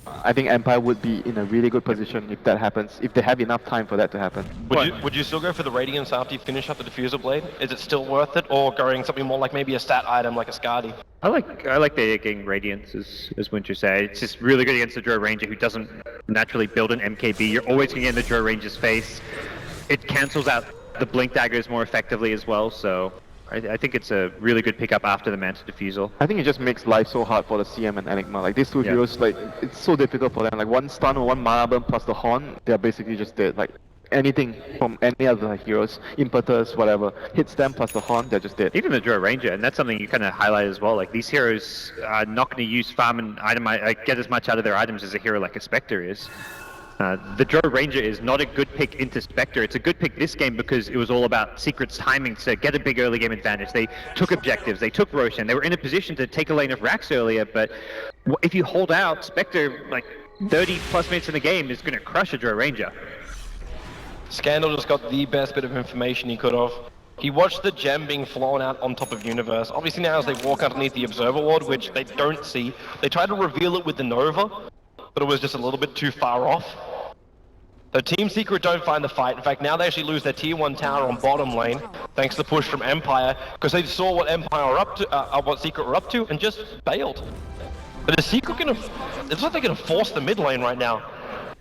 I think Empire would be in a really good position if that happens, if they have enough time for that to happen. Would you still go for the Radiance after you finish up the Diffuser Blade? Is it still worth it, or going something more like maybe a stat item like a Skadi? I like the getting Radiance, as Winter said. It's just really good against the Drow Ranger who doesn't naturally build an MKB. You're always going to get in the Drow Ranger's face. It cancels out the Blink Daggers more effectively as well, so I think it's a really good pickup after the Manta Diffusal. I think it just makes life so hard for the CM and Enigma. Like these two heroes, like it's so difficult for them. Like one stun or one mana burn plus the Horn, they're basically just dead. Like anything from any other Heroes, Impetus, whatever, hits them plus the Horn, they're just dead. Even the Drow Ranger, and that's something you kind of highlight as well. Like these heroes are not going to use farm and get as much out of their items as a hero like a Spectre is. The Drow Ranger is not a good pick into Spectre. It's a good pick this game because it was all about Secret's timing to get a big early game advantage. They took objectives, they took Roshan, they were in a position to take a lane of Rax earlier, but if you hold out, Spectre, like 30 plus minutes in the game, is going to crush a Drow Ranger. Scandal just got the best bit of information he could have. He watched the gem being flown out on top of Universe. Obviously now as they walk underneath the Observer Ward, which they don't see, they try to reveal it with the Nova, but it was just a little bit too far off. So Team Secret don't find the fight. In fact, now they actually lose their tier 1 tower on bottom lane, thanks to the push from Empire, because they saw what Empire were up to, what Secret were up to, and just bailed. But is Secret gonna? It's like they're gonna force the mid lane right now.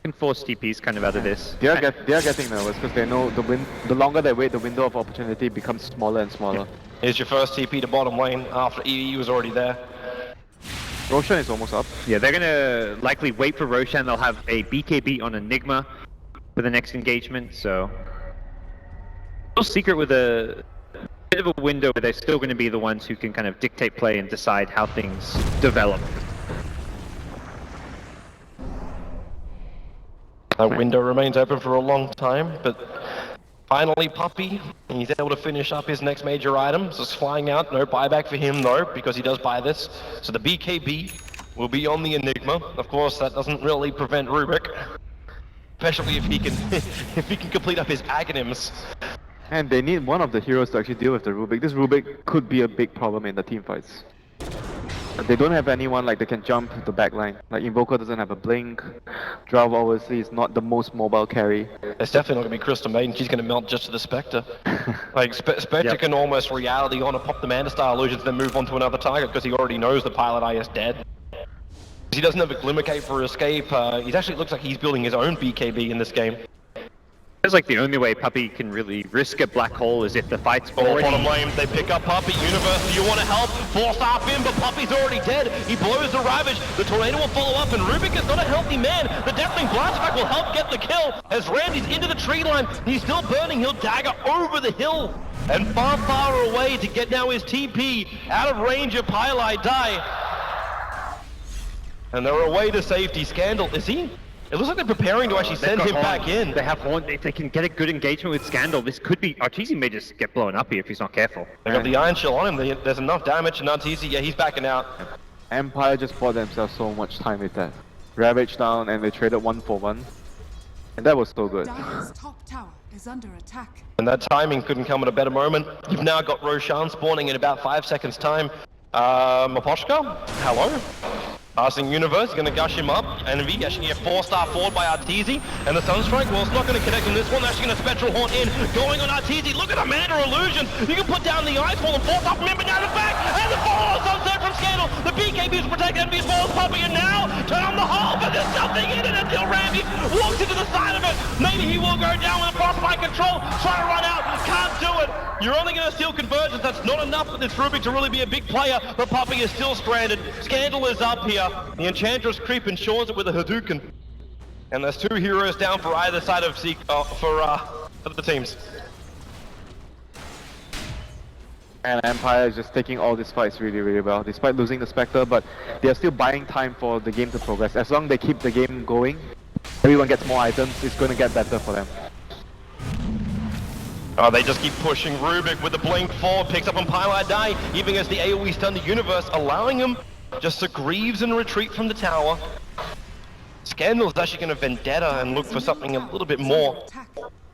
Can force TPs kind of out of this. They are getting nervous because they know the longer they wait, the window of opportunity becomes smaller and smaller. Here's your first TP to bottom lane after EE was already there. Roshan is almost up. Yeah, they're gonna likely wait for Roshan. They'll have a BKB on Enigma for the next engagement, so Secret with a bit of a window where they're still going to be the ones who can kind of dictate play and decide how things develop. That window remains open for a long time, but finally Puppy, he's able to finish up his next major item. Just flying out, no buyback for him though, because he does buy this. So the BKB will be on the Enigma. Of course, that doesn't really prevent Rubik, especially if he can if he can complete up his agonyms. And they need one of the heroes to actually deal with the Rubik. This Rubik could be a big problem in the team fights. They don't have anyone like that can jump the back line. Like Invoker doesn't have a blink. Drav obviously is not the most mobile carry. It's definitely not going to be Crystal Maiden. She's going to melt just to the Spectre. Like Spectre can almost reality on and pop the Mana Star illusions, then move on to another target because he already knows the Pilot Eye is dead. He doesn't have a Glimmer Cape for escape. He actually looks like he's building his own BKB in this game. Feels like the only way Puppey can really risk a black hole is if the fight's already... Bottom lane, they pick up Puppey. Universe, do you want to help? Force off him, but Puppey's already dead. He blows the Ravage. The Tornado will follow up, and Rubik is not a healthy man. The Deathwing Blast Attack will help get the kill. As Randy's into the tree line, he's still burning. He'll dagger over the hill. And far, far away to get now his TP out of range of Pylai Die. And they're away to safety. Scandal, is he? It looks like they're preparing to actually send him back in. They have Horn. If they can get a good engagement with Scandal, this could be... Arteezy may just get blown up here if he's not careful. They got the Iron Shell on him. There's enough damage, and Arteezy, yeah, he's backing out. Empire just bought themselves so much time with that. Ravage down and they traded 1 for 1. And that was so good. Dire's top tower is under attack. And that timing couldn't come at a better moment. You've now got Roshan spawning in about 5 seconds time. Maposhka, hello? Passing Universe, gonna gush him up. Envy actually a 4-star forward by Arteezy. And the Sunstrike, well, it's not gonna connect on this one. Actually gonna Spectral Horn in, going on Arteezy. Look at Amanda Illusion. You can put down the Ice Wall and force off Member down the back. And the follow Sunset from Scandal. The BKB is protected, Envy as well as Puppey. And now, turn on the hole, but there's something in it until Randy walks into the side of it. Maybe he will go down with a frostbite control. Try to run out, can't do it. You're only gonna steal Convergence. That's not enough for this Rubik to really be a big player. But Puppey is still stranded. Scandal is up here. The Enchantress creep ensures it with a Hadouken. And there's 2 heroes down for either side of for the teams. And Empire is just taking all these fights really, really well, despite losing the Spectre, but they are still buying time for the game to progress. As long as they keep the game going, everyone gets more items, it's going to get better for them. Oh, they just keep pushing. Rubik with the blink forward, picks up on Pylai Die, even as the AoE stun the Universe, allowing him just to Greaves and retreat from the tower. Scandal's actually going to Vendetta and look for something a little bit more.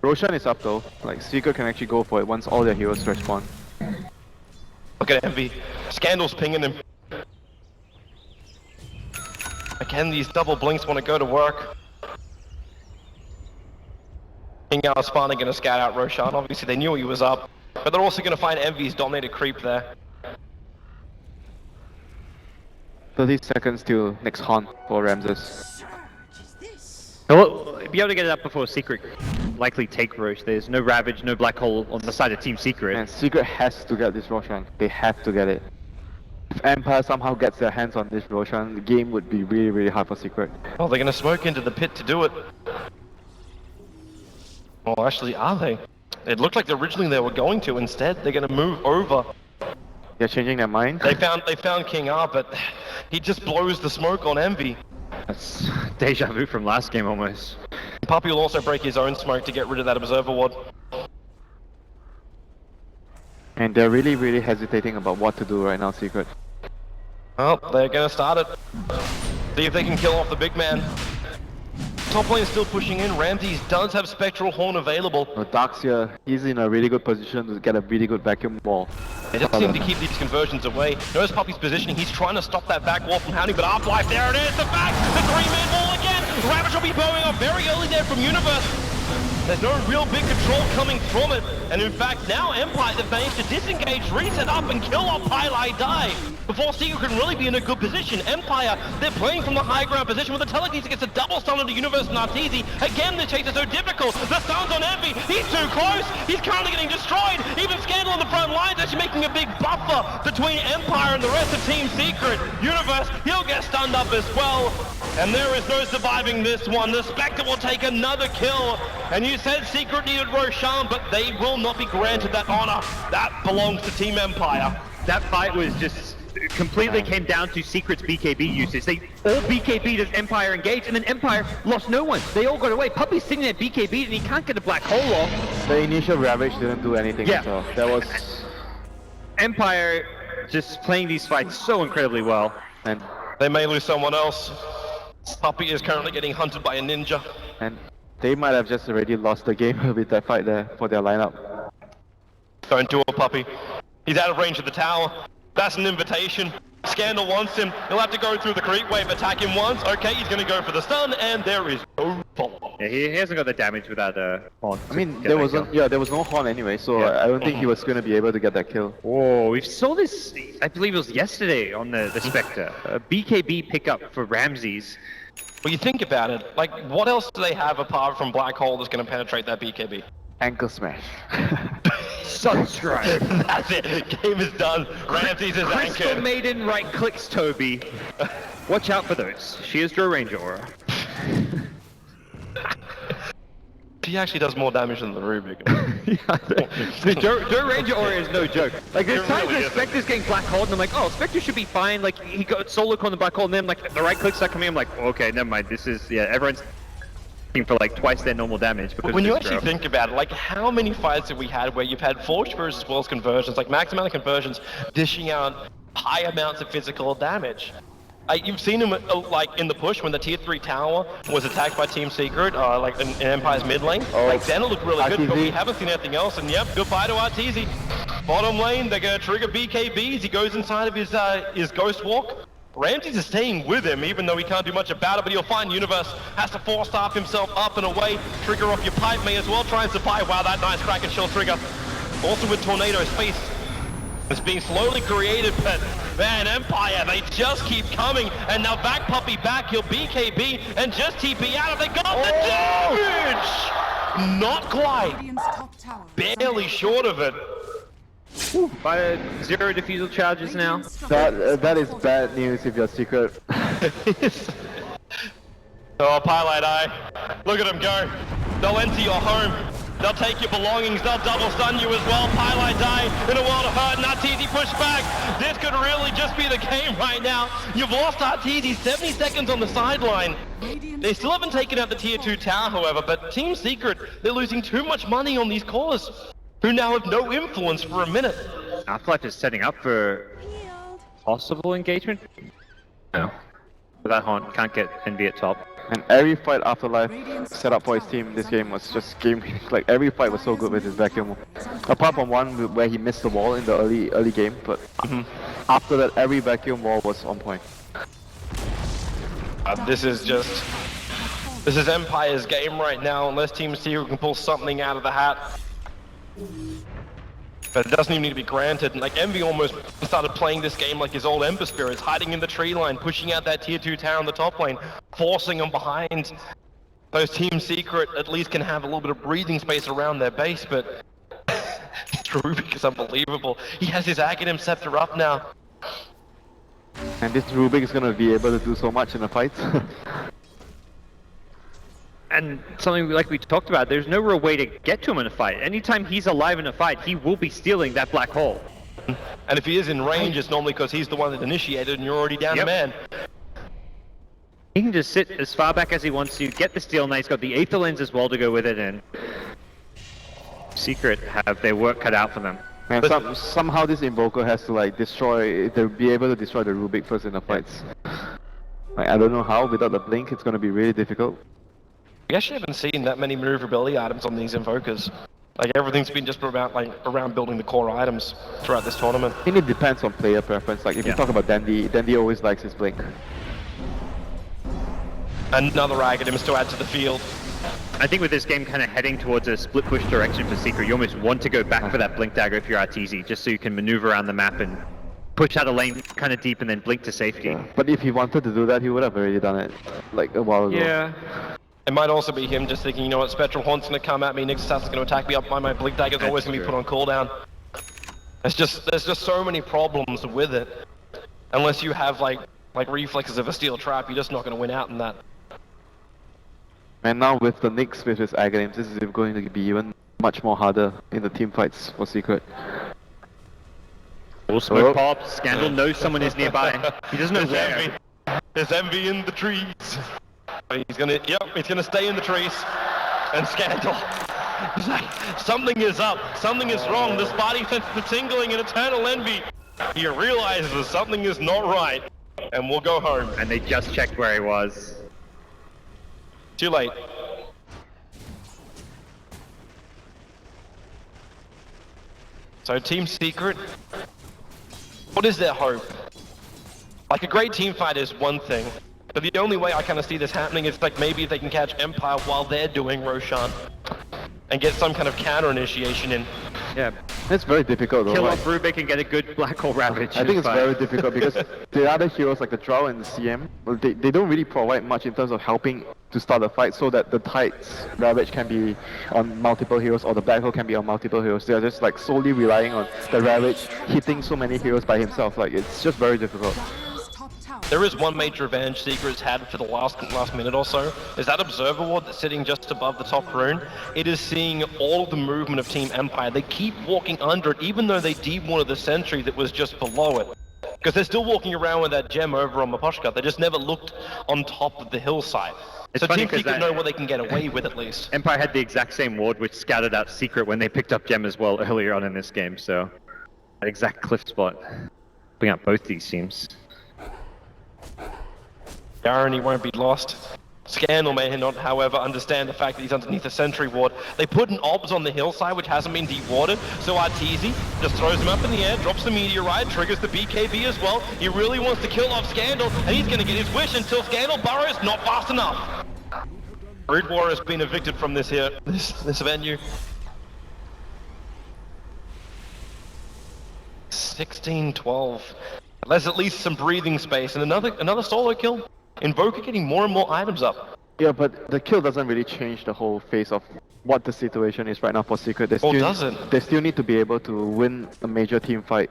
Roshan is up though, like Seeker can actually go for it once all their heroes respawn. Look at Envy. Scandal's pinging him. Again, these double blinks want to go to work. King Al Spana going to scout out Roshan. Obviously they knew he was up, but they're also going to find Envy's dominated creep there. 30 seconds till next haunt for Ramses. Well, be able to get it up before Secret likely take Roche. There's no Ravage, no Black Hole on the side of Team Secret. And Secret has to get this Roshan. They have to get it. If Empire somehow gets their hands on this Roshan, the game would be really, really hard for Secret. Oh, they're going to smoke into the pit to do it. Well, actually, are they? It looked like originally they were going to. Instead, they're going to move over. They're changing their mind. They found King R, but he just blows the smoke on Envy. That's deja vu from last game almost. Puppey will also break his own smoke to get rid of that Observer Ward. And they're really, really hesitating about what to do right now, Secret. Well, they're going to start it. See if they can kill off the big man. Top lane is still pushing in. Ramses does have Spectral Horn available. Darkseer, he's in a really good position to get a really good vacuum wall. They just seem to keep these conversions away. Notice Puppey's positioning. He's trying to stop that back wall from hounding, but Half-Life, there it is, the back, the 3-man wall again. Ravage will be bowing off very early there from Universe. There's no real big control coming from it. And in fact, now Empire have managed to disengage, reset up, and kill off Pylai Die. Before Secret can really be in a good position. Empire, they're playing from the high ground position with the telekinesis gets a double stun into Universe and Arteezy. Again, the chase is so difficult. The stun's on Envy. He's too close. He's currently getting destroyed. Even Scandal on the front lines actually making a big buffer between Empire and the rest of Team Secret. Universe, he'll get stunned up as well. And there is no surviving this one. The Spectre will take another kill. And you said Secret needed Roshan, but they will not be granted that honor. That belongs to Team Empire. That fight was just completely came down to Secret's BKB usage. They all BKB'd as Empire engaged, and then Empire lost no one. They all got away. Puppey's sitting there BKB'd, and he can't get a black hole off. The initial Ravage didn't do anything at all. That was... Empire just playing these fights so incredibly well. And They may lose someone else. Puppy is currently getting hunted by a ninja. And they might have just already lost the game with that fight there for their lineup. Don't do it, Puppy. He's out of range of the tower. That's an invitation. Scandal wants him. He'll have to go through the creep wave, attack him once. Okay, he's going to go for the stun, and there is no follow-up. Yeah, he hasn't got the damage without horn. I mean, there was no horn anyway, so I don't think he was going to be able to get that kill. Oh, we saw this, I believe it was yesterday on the Spectre. A BKB pickup for Ramses. Well, you think about it, like, what else do they have apart from Black Hole that's going to penetrate that BKB? Ankle smash. Sunstrike. That's it. Game is done. Ramses is Crystal anchored. Maiden right clicks Toby. Watch out for those. She is Draw Ranger Aura. She actually does more damage than the Rubik. The Draw Ranger Aura is no joke. Like there's It times really where isn't. Spectre's getting Black Hole and I'm like, oh, Spectre should be fine. Like he got solo on the Black Hole and then like the right clicks start coming. I'm like, okay, never mind. This is everyone's for like twice their normal damage. Because When you of this actually girl. think about it, like how many fights have we had where you've had Forged versus Worlds conversions, like max amount of conversions, dishing out high amounts of physical damage? You've seen him like in the push when the tier 3 tower was attacked by Team Secret, like in Empire's mid lane. Like then it looked really good, but we haven't seen anything else. And yep, goodbye to Arteezy. Bottom lane, they're gonna trigger BKBs. He goes inside of his Ghost Walk. Ramses is staying with him, even though he can't do much about it, but he'll find Universe, has to four-staff himself up and away, trigger off your pipe, may as well try and survive. Wow, that nice Kraken Shell trigger. Also with Tornado Space, it's being slowly created, but man, Empire, they just keep coming, and now back Puppy back, he'll BKB, and just TP out, they got the damage! Not quite, Radiant's top tower is barely under short of it. By 0 defusal charges now. Radiant's structures That is bad news if you're Secret. Oh, Pilot Eye. Look at them go. They'll enter your home. They'll take your belongings. They'll double stun you as well. Pilot Eye in a world of hurt. And Arteezy push back. This could really just be the game right now. You've lost Arteezy 70 seconds on the sideline. Radiant's They still haven't taken out the tier 2 tower, however, but Team Secret, they're losing too much money on these cores, who now have no influence for a minute. Afterlife is setting up for possible engagement. No. But that haunt can't get Envy at top. And every fight Afterlife set up for his team this game was just like every fight was so good with his vacuum. Apart from one where he missed the wall in the early game, but after that every vacuum wall was on point. This is Empire's game right now, unless Team Secret can pull something out of the hat. But it doesn't even need to be granted. Like Envy almost started playing this game like his old Ember Spirits, hiding in the tree line, pushing out that tier 2 tower on the top lane, forcing them behind. Those Team Secret at least can have a little bit of breathing space around their base, but Rubik is unbelievable. He has his Aghanim Scepter up now. And this Rubik is gonna be able to do so much in a fight. And something like we talked about, there's no real way to get to him in a fight. Anytime he's alive in a fight, he will be stealing that black hole. And if he is in range, it's normally because he's the one that initiated and you're already down a man. He can just sit as far back as he wants to, get the steal, and he's got the Aether Lens as well to go with it, and Secret have their work cut out for them. And somehow this Invoker has to like be able to destroy the Rubik first in the fights. Like, I don't know how, without the blink it's gonna be really difficult. We actually haven't seen that many maneuverability items on these Invokers. Like everything's been just about around building the core items throughout this tournament. I think it depends on player preference. Like if you talk about Dandy always likes his blink. Another Aghanim to add to the field. I think with this game kind of heading towards a split push direction for Secret, you almost want to go back for that blink dagger if you're Arteezy, just so you can maneuver around the map and push out a lane kind of deep and then blink to safety. Yeah. But if he wanted to do that, he would have already done it like a while ago. Yeah. It might also be him just thinking, you know what, Spectral Haunt's gonna come at me, Nyx Assassin's gonna attack me up by my blink dagger's always gonna be put on cooldown. There's just so many problems with it. Unless you have like reflexes of a steel trap, you're just not gonna win out in that. And now with the Nyx with his Aghanims, this is going to be even much more harder in the team fights for Secret. All smoke pops, Scandal knows someone is nearby. He doesn't know where. There's envy in the trees. He's gonna stay in the trees. And Scandal. He's like, something is up, something is wrong. This body senses the tingling and eternal envy. He realizes something is not right. and we'll go home. And they just checked where he was. Too late. So Team Secret, what is their hope? Like a great team fight is one thing, but the only way I kind of see this happening is like maybe if they can catch Empire while they're doing Roshan and get some kind of counter initiation in. Yeah. It's very difficult though. Kill Like, off Rubik and get a good Black Hole Ravage. I think it's fine. very difficult because the other heroes like the Drow and the CM, well, they don't really provide much in terms of helping to start a fight so that the Tide's Ravage can be on multiple heroes or the Black Hole can be on multiple heroes. They're just like solely relying on the Ravage hitting so many heroes by himself. Like it's just very difficult. Dire's top tower. There is one major advantage Secret's had for the last minute or so, is that Observer Ward that's sitting just above the top rune. It is seeing all of the movement of Team Empire. They keep walking under it, even though they dewanted the sentry that was just below it. Because they're still walking around with that gem over on Maposhka. They just never looked on top of the hillside. It's So funny Team 'cause Secret that- know what they can get away with at least. Empire had the exact same ward which scouted out Secret when they picked up Gem as well earlier on in this game, so that exact cliff spot. Bring out both these teams. The irony won't be lost. Scandal may not, however, understand the fact that he's underneath a sentry ward. They put an obs on the hillside, which hasn't been dewarded, so Arteezy just throws him up in the air, drops the meteorite, triggers the BKB as well. He really wants to kill off Scandal, and he's going to get his wish until Scandal burrows not fast enough. Brood War has been evicted from this venue. 16-12. There's at least some breathing space, and another solo kill. Invoker getting more and more items up. Yeah, but the kill doesn't really change the whole face of what the situation is right now for Secret. They Or still, doesn't. They still need to be able to win a major team fight.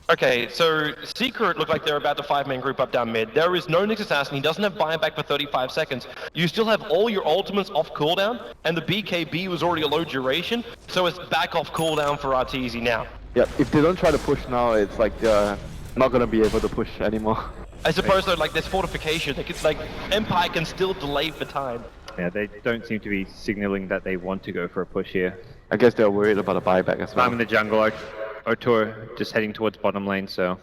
Okay, so Secret look like they're about to 5-man group up down mid. There is no Nyx Assassin, he doesn't have buyback for 35 seconds. You still have all your ultimates off cooldown, and the BKB was already a low duration, so it's back off cooldown for Arteezy now. Yeah, if they don't try to push now, it's like they're not gonna be able to push anymore. I suppose though, like, there's fortification, they could, like, Empire can still delay for time. Yeah, they don't seem to be signaling that they want to go for a push here. I guess they're worried about a buyback as well. I'm in the jungle, Otor just heading towards bottom lane, so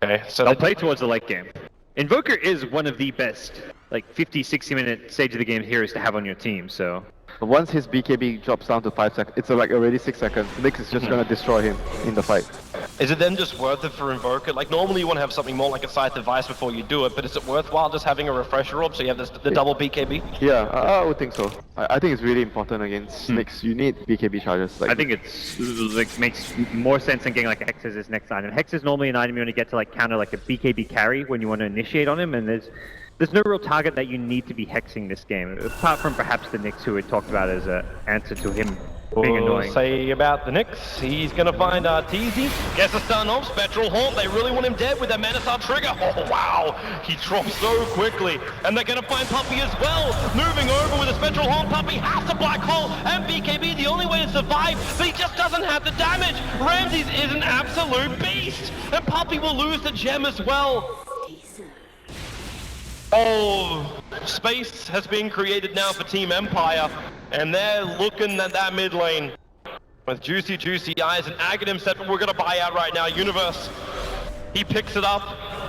Okay, so they'll they play towards the late game. Invoker is one of the best, like 50-60 minute stage of the game heroes to have on your team, so But once his BKB drops down to 5 seconds, it's like already 6 seconds. Nyx is just gonna destroy him in the fight. Is it then just worth it for Invoker? Like, normally you want to have something more like a Scythe device before you do it, but is it worthwhile just having a refresher orb so you have the double BKB? Yeah, I would think so. I think it's really important against Nyx. You need BKB charges. Like, I think it's like makes more sense than getting like Hex as his next item. Hex is normally an item you want to get to like counter like a BKB carry when you want to initiate on him, and there's no real target that you need to be hexing this game, apart from perhaps the Nyx, who we talked about as an answer to him being annoying. Say about the Nyx, he's gonna find Arteezy, gets a stun off, Spectral Haunt, they really want him dead with that Manasar trigger. Oh wow, he drops so quickly, and they're gonna find Puppey as well, moving over with a Spectral Haunt. Puppey has the Black Hole and BKB, the only way to survive, but he just doesn't have the damage. Ramses is an absolute beast, and Puppey will lose the gem as well. Oh, space has been created now for Team Empire, and they're looking at that mid lane with juicy eyes, and Aghanim said, we're gonna buy out right now. Universe, he picks it up.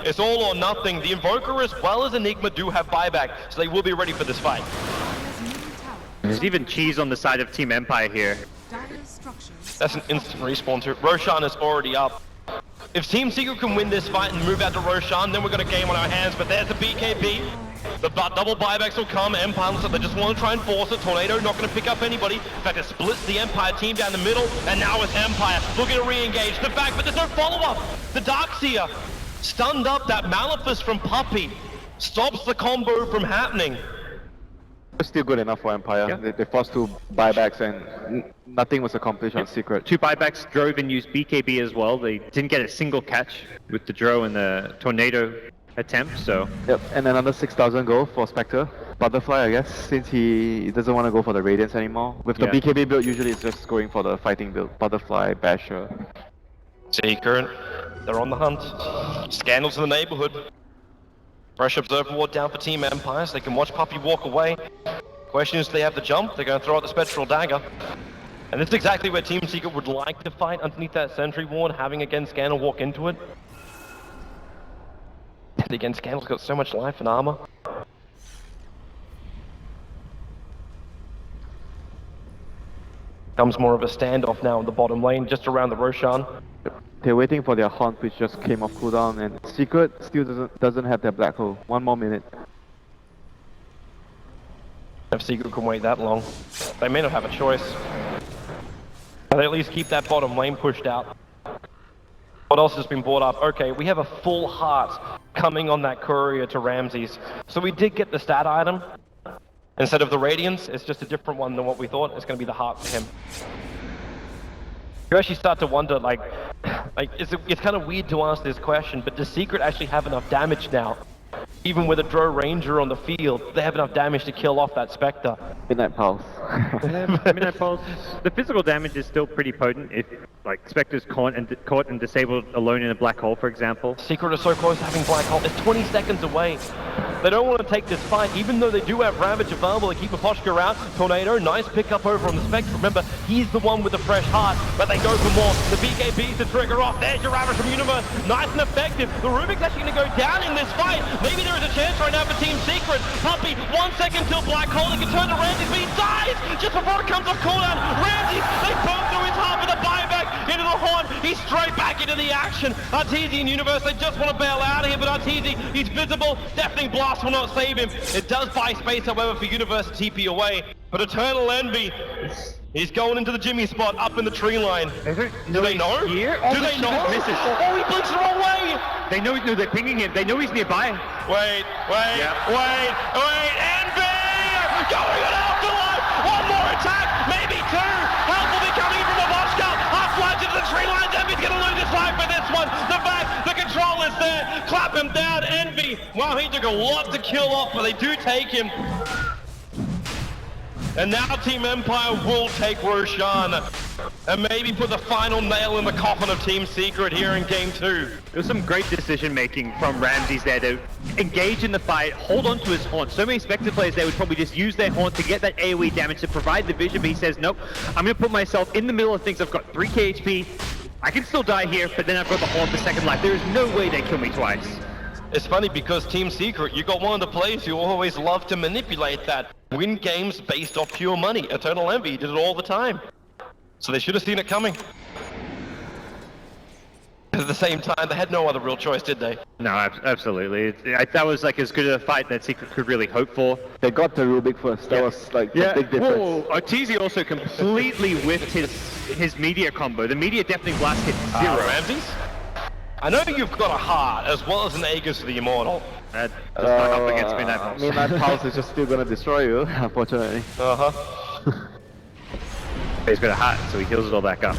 It's all or nothing. The Invoker as well as Enigma do have buyback, so they will be ready for this fight. Dire's middle tower. There's even cheese on the side of Team Empire here. Dire's structures. That's an instant respawn too. Roshan is already up. If Team Secret can win this fight and move out to Roshan, then we're going to game on our hands, but there's the BKB. The double buybacks will come. Empire looks like they just want to try and force it. Tornado not going to pick up anybody. In fact, it splits the Empire team down the middle, and now it's Empire looking to re-engage the back, but there's no follow-up. The Darkseer stunned up. That Malefice from Puppey stops the combo from happening. it's still good enough for Empire. Yeah. They forced 2 buybacks and nothing was accomplished on Secret. 2 buybacks, drove and used BKB as well. They didn't get a single catch with the Dro and the Tornado attempt, so Yep, and another 6,000 gold for Spectre. Butterfly, I guess, since he doesn't want to go for the Radiance anymore. With the Yeah. BKB build, usually it's just going for the fighting build. Butterfly, Basher. Secret, they're on the hunt. Scandals in the neighborhood. Fresh Observer Ward down for Team Empire, so they can watch Puppey walk away. Question is, do they have the jump? They're going to throw out the Spectral Dagger. And this is exactly where Team Secret would like to fight, underneath that Sentry Ward, having again Scandal walk into it. again. Scandal's got so much life and armor. Comes more of a standoff now in the bottom lane, just around the Roshan. They're waiting for their haunt, which just came off cooldown, and Secret still doesn't have their black hole. 1 more minute. If Secret can wait that long, they may not have a choice. But they at least keep that bottom lane pushed out. What else has been brought up? Okay, we have a full heart coming on that courier to Ramses. So we did get the stat item. Instead of the Radiance, it's just a different one than what we thought. It's going to be the heart for him. You actually start to wonder, like it's kind of weird to ask this question, but does Secret actually have enough damage now? Even with a Drow Ranger on the field, they have enough damage to kill off that Spectre. Midnight Pulse. Midnight Pulse. The physical damage is still pretty potent. If like Spectre's caught and disabled alone in a black hole, for example. Secret is so close to having black hole. It's 20 seconds away. They don't want to take this fight, even though they do have Ravage available to keep a posture out. Tornado, nice pickup over on the Spectre. Remember, he's the one with the fresh heart, but they go for more. The BKB's the trigger off. There's your Ravage from Universe. Nice and effective. The Rubik's actually going to go down in this fight. Maybe there is a chance right now for Team Secret. Puppey, 1 second till black hole. He can turn to Ramses, but he dies just before it comes off cooldown. Ramses, they burn through his heart with a buyback into the horn. He's straight back into the action. Arteezy and Universe, they just want to bail out of here, but Arteezy, he's visible. Deafening Blast will not save him. It does buy space, however, for Universe to TP away. But Eternal Envy, he's going into the Jimmy spot up in the tree line. Do they know? Here? Do they know? Misses. Oh, he blinks the wrong way. They know, no, they're pinging him. They know he's nearby. Wait. Envy! Going on Afterlife! One more attack, maybe two! Help will be coming from the Voshka! Half-flash into the tree line, Envy's gonna lose his life for this one! The back, the control is there! Clap him down, Envy! Wow, he took a lot to kill off, but they do take him. And now Team Empire will take Roshan and maybe put the final nail in the coffin of Team Secret here in Game 2. There was some great decision making from Ramses there to engage in the fight, hold on to his haunt. So many Spectre players there would probably just use their haunt to get that AoE damage to provide the vision, but he says, nope, I'm going to put myself in the middle of things. I've got 3k HP, I can still die here, but then I've got the haunt for second life. There is no way they kill me twice. It's funny because Team Secret, you got one of the players who always love to manipulate that. Win games based off pure money. Eternal Envy did it all the time. So they should have seen it coming. At the same time, they had no other real choice, did they? No, absolutely. That was like as good a fight that Secret could really hope for. They got the Rubik first. That was like the big difference. Whoa, Arteezy also completely whiffed his media combo. The media deafening blast hit 0. Ramses? I know you've got a heart as well as an Aegis for the Immortal. That does not up against Midnight Pulse. Midnight Pulse is just still gonna destroy you, unfortunately. He's got a heart, so he heals it all back up.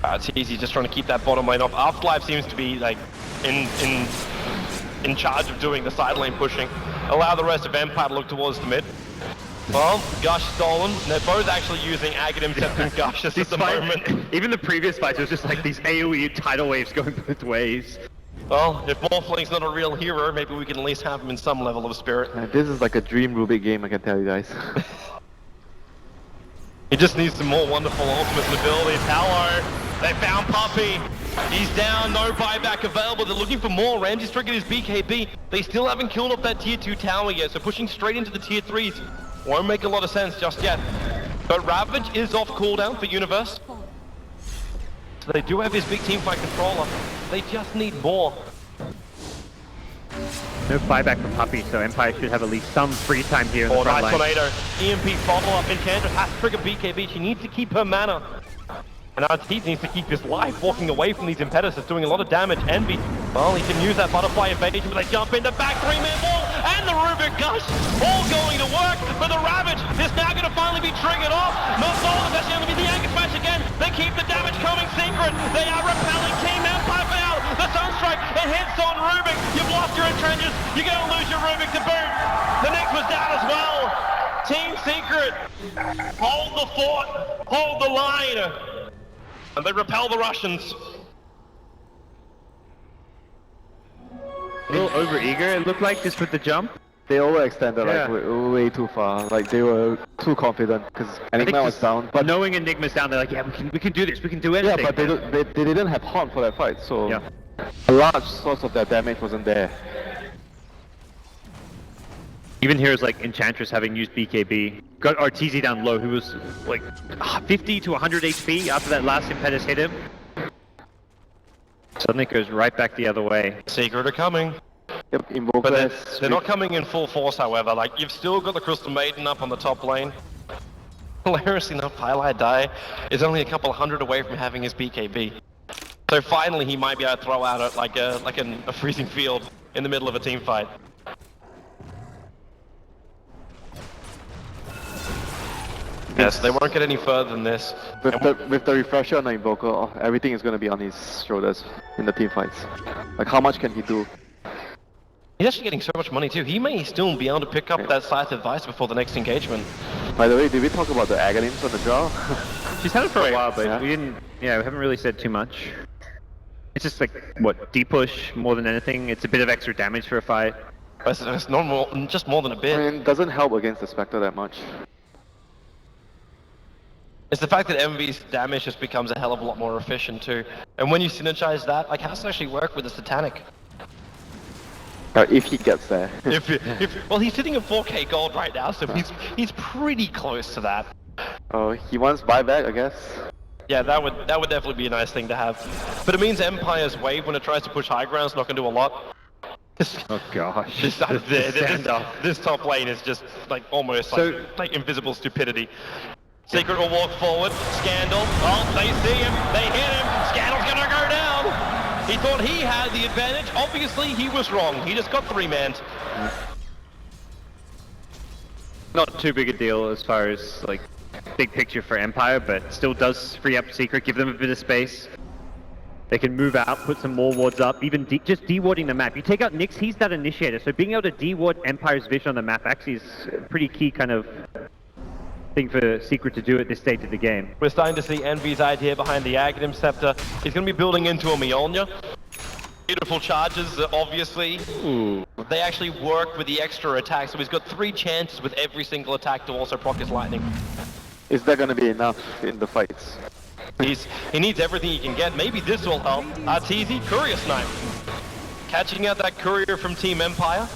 It's easy, just trying to keep that bottom lane off. Afterlife seems to be like in charge of doing the side lane pushing. Allow the rest of Empire to look towards the mid. Well, Gush stolen. They're both actually using Aghanim, Septim, Gush at the moment. Even the previous fights, it was just like these AoE tidal waves going both ways. Well, if Morphling's not a real hero, maybe we can at least have him in some level of spirit. This is like a dream Rubik game, I can tell you guys. He just needs some more wonderful ultimate abilities. Hello, they found Puppey. He's down, no buyback available. They're looking for more. Ramses triggered his BKB. They still haven't killed off that tier 2 tower yet, so pushing straight into the tier 3s won't make a lot of sense just yet. But Ravage is off cooldown for Universe. So they do have his big team fight controller. They just need more. No buyback from Puppey, so Empire should have at least some free time here in the front nice line. Tornado. EMP follow-up. Enchantress has to trigger BKB. She needs to keep her mana. And Arteezy needs to keep his life walking away from these Impetuses, doing a lot of damage. Envy, well, he can use that butterfly evasion, but they jump into back 3-man ball, and the Rubik Gush all going to work, but the Ravage is now going to finally be triggered off. Not Soul is actually going to be the Anchor Smash again. They keep the damage coming. Secret, they are repelling Team Empire now. The Sunstrike, it hits on Rubik. You've lost your entrenches. You're going to lose your Rubik to boot. The next was down as well. Team Secret, hold the fort, hold the line. And they repel the Russians. A little over-eager, it looked like, just with the jump. They overextended like way too far. Like they were too confident because Enigma was down. But knowing Enigma's down, they're like, yeah, we can do this. We can do anything. Yeah, but they didn't have haunt for that fight, so A large source of their damage wasn't there. Even heroes like Enchantress having used BKB. Got Arteezy down low, who was like 50 to 100 HP after that last impetus hit him. Suddenly it goes right back the other way. Secret are coming. Yep, Invoker But has they're not coming in full force, however. Like, you've still got the Crystal Maiden up on the top lane. Hilariously enough, Highlight Die is only a couple hundred away from having his BKB. So finally he might be able to throw out a freezing field in the middle of a team fight. Yes, they won't get any further than this. With the refresher on the Invoker, everything is going to be on his shoulders in the team fights. Like, how much can he do? He's actually getting so much money too. He may still be able to pick up that Scythe Advice before the next engagement. By the way, did we talk about the Aghanim's on the draw? She's had it for a while, but we haven't really said too much. It's just like, what, D-push more than anything? It's a bit of extra damage for a fight. It's not more, just more than a bit. I mean, it doesn't help against the Spectre that much. It's the fact that MV's damage just becomes a hell of a lot more efficient too. And when you synergize that, like, how does it actually work with the Satanic? If he gets there. Well, he's sitting at 4k gold right now, so he's pretty close to that. Oh, he wants buyback, I guess. Yeah, that would definitely be a nice thing to have. But it means Empire's wave, when it tries to push high ground, is not going to do a lot. Oh gosh. This top lane is just like almost like invisible stupidity. Secret will walk forward. Scandal. Oh, they see him. They hit him. Scandal's gonna go down. He thought he had the advantage. Obviously, he was wrong. He just got 3-manned. Not too big a deal as far as like big picture for Empire, but still does free up Secret, give them a bit of space. They can move out, put some more wards up, even just de-warding the map. You take out Nyx, he's that initiator, so being able to de-ward Empire's vision on the map actually is a pretty key kind of thing for Secret to do at this stage of the game. We're starting to see Envy's idea behind the Aghanim Scepter. He's going to be building into a Mjolnir. Beautiful charges, obviously. Ooh. They actually work with the extra attack, so he's got 3 chances with every single attack to also proc his lightning. Is that going to be enough in the fights? He needs everything he can get. Maybe this will help. Arteezy, Courier Snipe. Catching out that Courier from Team Empire.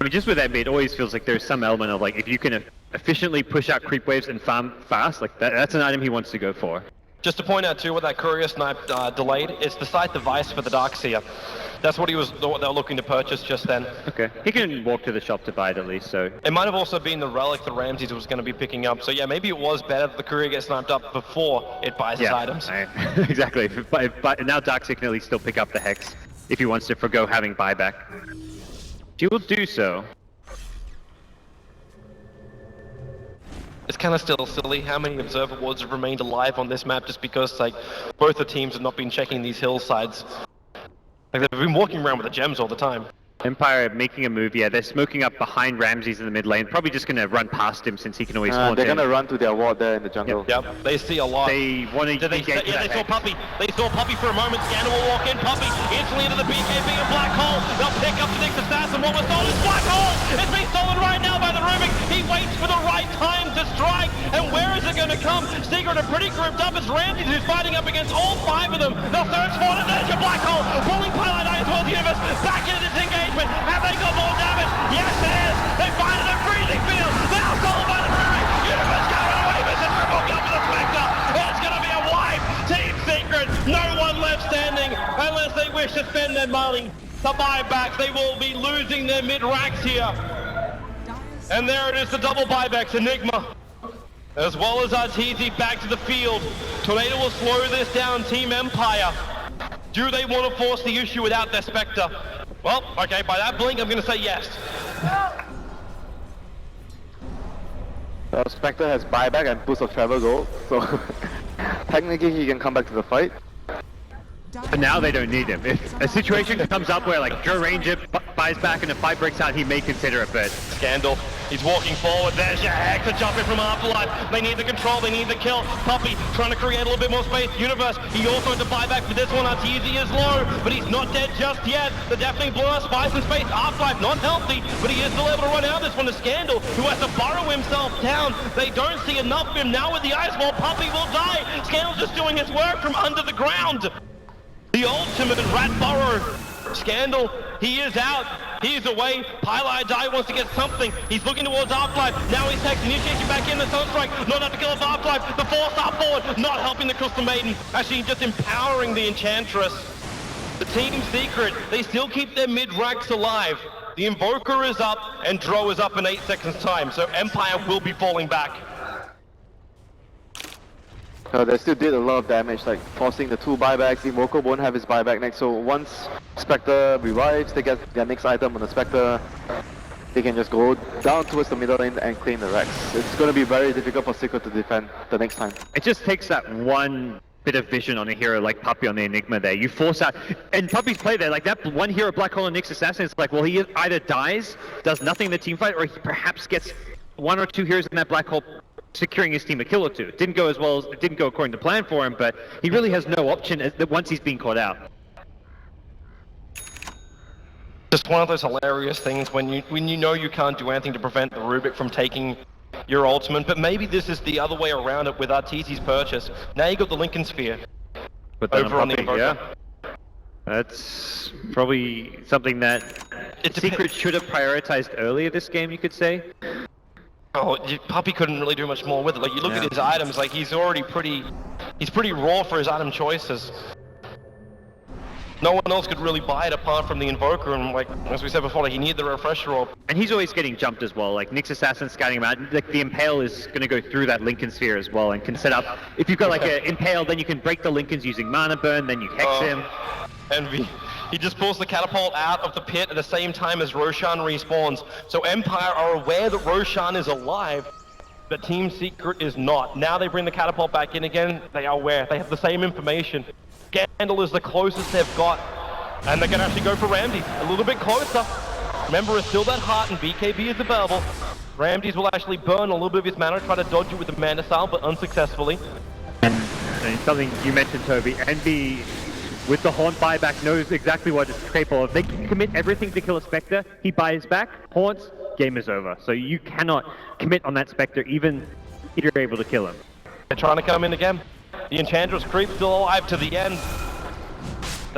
I mean, just with that, it always feels like there's some element of like, if you can efficiently push out creep waves and farm fast, like that's an item he wants to go for. Just to point out too, what that Courier Snipe delayed, it's the Scythe device for the Darkseer. That's what they were looking to purchase just then. Okay, he can walk to the shop to buy it at least, so. It might have also been the Relic that Ramses was going to be picking up, so yeah, maybe it was better that the Courier gets sniped up before it buys his items. Exactly, but now Darkseer can at least still pick up the Hex if he wants to forgo having buyback. She will do so. It's kind of still silly how many Observer Wards have remained alive on this map just because, like, both the teams have not been checking these hillsides. Like, they've been walking around with the gems all the time. Empire making a move, yeah, they're smoking up behind Ramses in the mid lane, probably just gonna run past him since he can always spawn they're gonna run to their ward there in the jungle. Yep, they see a lot. They want to they saw Puppey. They saw Puppey for a moment. Scanner will walk in. Puppey instantly into the BKB and Black Hole. They'll pick up the Nyx assassin. What was stolen is Black Hole. It's being stolen right now by the Rubik. He waits for the right time to strike. And where is it going to come? Secret are pretty grouped up. It's Ramses who's fighting up against all 5 of them. They'll third spawn and there's your Black Hole. Pulling Pilot Eye as well as the universe. Back into this engagement. Have they got more damage? Yes, it is. They find it a freezing field. Now stolen by the Rubik. Universe going away. This is triple kill for the Spectre. It's going to be a wipe. Team Secret. No one left standing unless they wish to spend their money to buy back. They will be losing their mid-racks here. And there it is, the double buybacks. Enigma, as well as Arteezy back to the field. Tornado will slow this down. Team Empire. Do they want to force the issue without their Spectre? Well, okay, by that blink, I'm going to say yes. Spectre has buyback and boost of travel gold, so technically he can come back to the fight. But now they don't need him. If a situation comes up where like Joe Ranger buys back and a fight breaks out, he may consider it, but... Scandal, he's walking forward. There's your Hex to jump in from Afterlife. They need the control, they need the kill. Puppey trying to create a little bit more space. Universe, he also has to buy back for this one. Arteezy is low, but he's not dead just yet. They're definitely blowing up spice and space. Afterlife not healthy, but he is still able to run out. This one is Scandal, who has to burrow himself down. They don't see enough of him now with the ice wall. Puppey will die. Scandal's just doing his work from under the ground. The ultimate rat burrow. Scandal, he is out. He is away. Pylai Die wants to get something. He's looking towards Afterlife. Now he's taking initiation back in the Sunstrike. Not enough to kill off Afterlife. The 4-star forward, not helping the Crystal Maiden. Actually just empowering the Enchantress. The Team Secret, they still keep their mid-ranks alive. The Invoker is up and Dro is up in 8 seconds time. So Empire will be falling back. They still did a lot of damage, like forcing the 2 buybacks. Invoker won't have his buyback next, so once Spectre revives, they get their next item on the Spectre. They can just go down towards the middle lane and claim the Rex. It's going to be very difficult for Secret to defend the next time. It just takes that one bit of vision on a hero like Puppey on the Enigma there. You force out, and Puppey's play there, like that one hero Black Hole and Nyx Assassin, it's like, well, he either dies, does nothing in the team fight, or he perhaps gets 1 or 2 heroes in that Black Hole securing his team a kill or 2. It didn't go as well as, it didn't go according to plan for him, but he really has no option once he's being caught out. Just one of those hilarious things when you know you can't do anything to prevent the Rubik from taking your ultimate, but maybe this is the other way around it with Arteezy's purchase. Now you got the Lincoln Sphere over on the Invoker. Yeah. That's probably something that Secret should have prioritized earlier this game, you could say. Oh, Puppey couldn't really do much more with it. Like, you look at his items, like, he's pretty raw for his item choices. No one else could really buy it apart from the Invoker, and like, as we said before, like, he needed the refresher orb. And he's always getting jumped as well, like Nyx Assassin scouting him out. Like, the Impale is going to go through that Lincoln Sphere as well and can set up, if you've got like an Impale, then you can break the Lincolns using Mana Burn, then you Hex him. And he just pulls the catapult out of the pit at the same time as Roshan respawns. So Empire are aware that Roshan is alive, but Team Secret is not. Now they bring the catapult back in again, they are aware, they have the same information. Scandal is the closest they've got, and they're going to actually go for Ramsey a little bit closer. Remember, it's still that heart and BKB is available. Ramses will actually burn a little bit of his mana, try to dodge it with the Mana Style, but unsuccessfully. And something you mentioned, Toby, Envy with the Haunt buyback knows exactly what it's capable of. They can commit everything to kill a Spectre, he buys back, haunts, game is over. So you cannot commit on that Spectre even if you're able to kill him. They're trying to come in again. The Enchantress creep still alive to the end.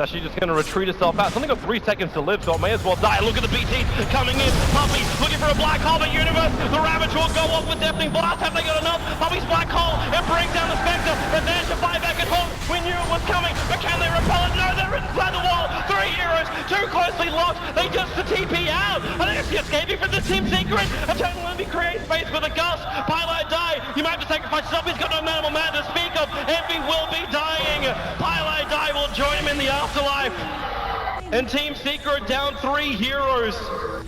She's just going to retreat herself out. It's only got 3 seconds to live, so it may as well die. Look at the BT coming in. Puppey looking for a Black Hole in Universe. The Ravage will go off with Deafening Blast. Have they got enough? Puppey's Black Hole. It brings down the Spectre. But there's a buyback at home. We knew it was coming, but can they repel it? No, they're inside the wall. 3 heroes, too closely locked. They just the TP out. I think it's escaping from the Team Secret. Eternal Envy creates space for the Gust. Pylai Die. You might have to sacrifice yourself. He's got no manimal man to speak of. Envy will be dying. Pylai Die will join him in the afterlife. And Team Secret down 3 heroes.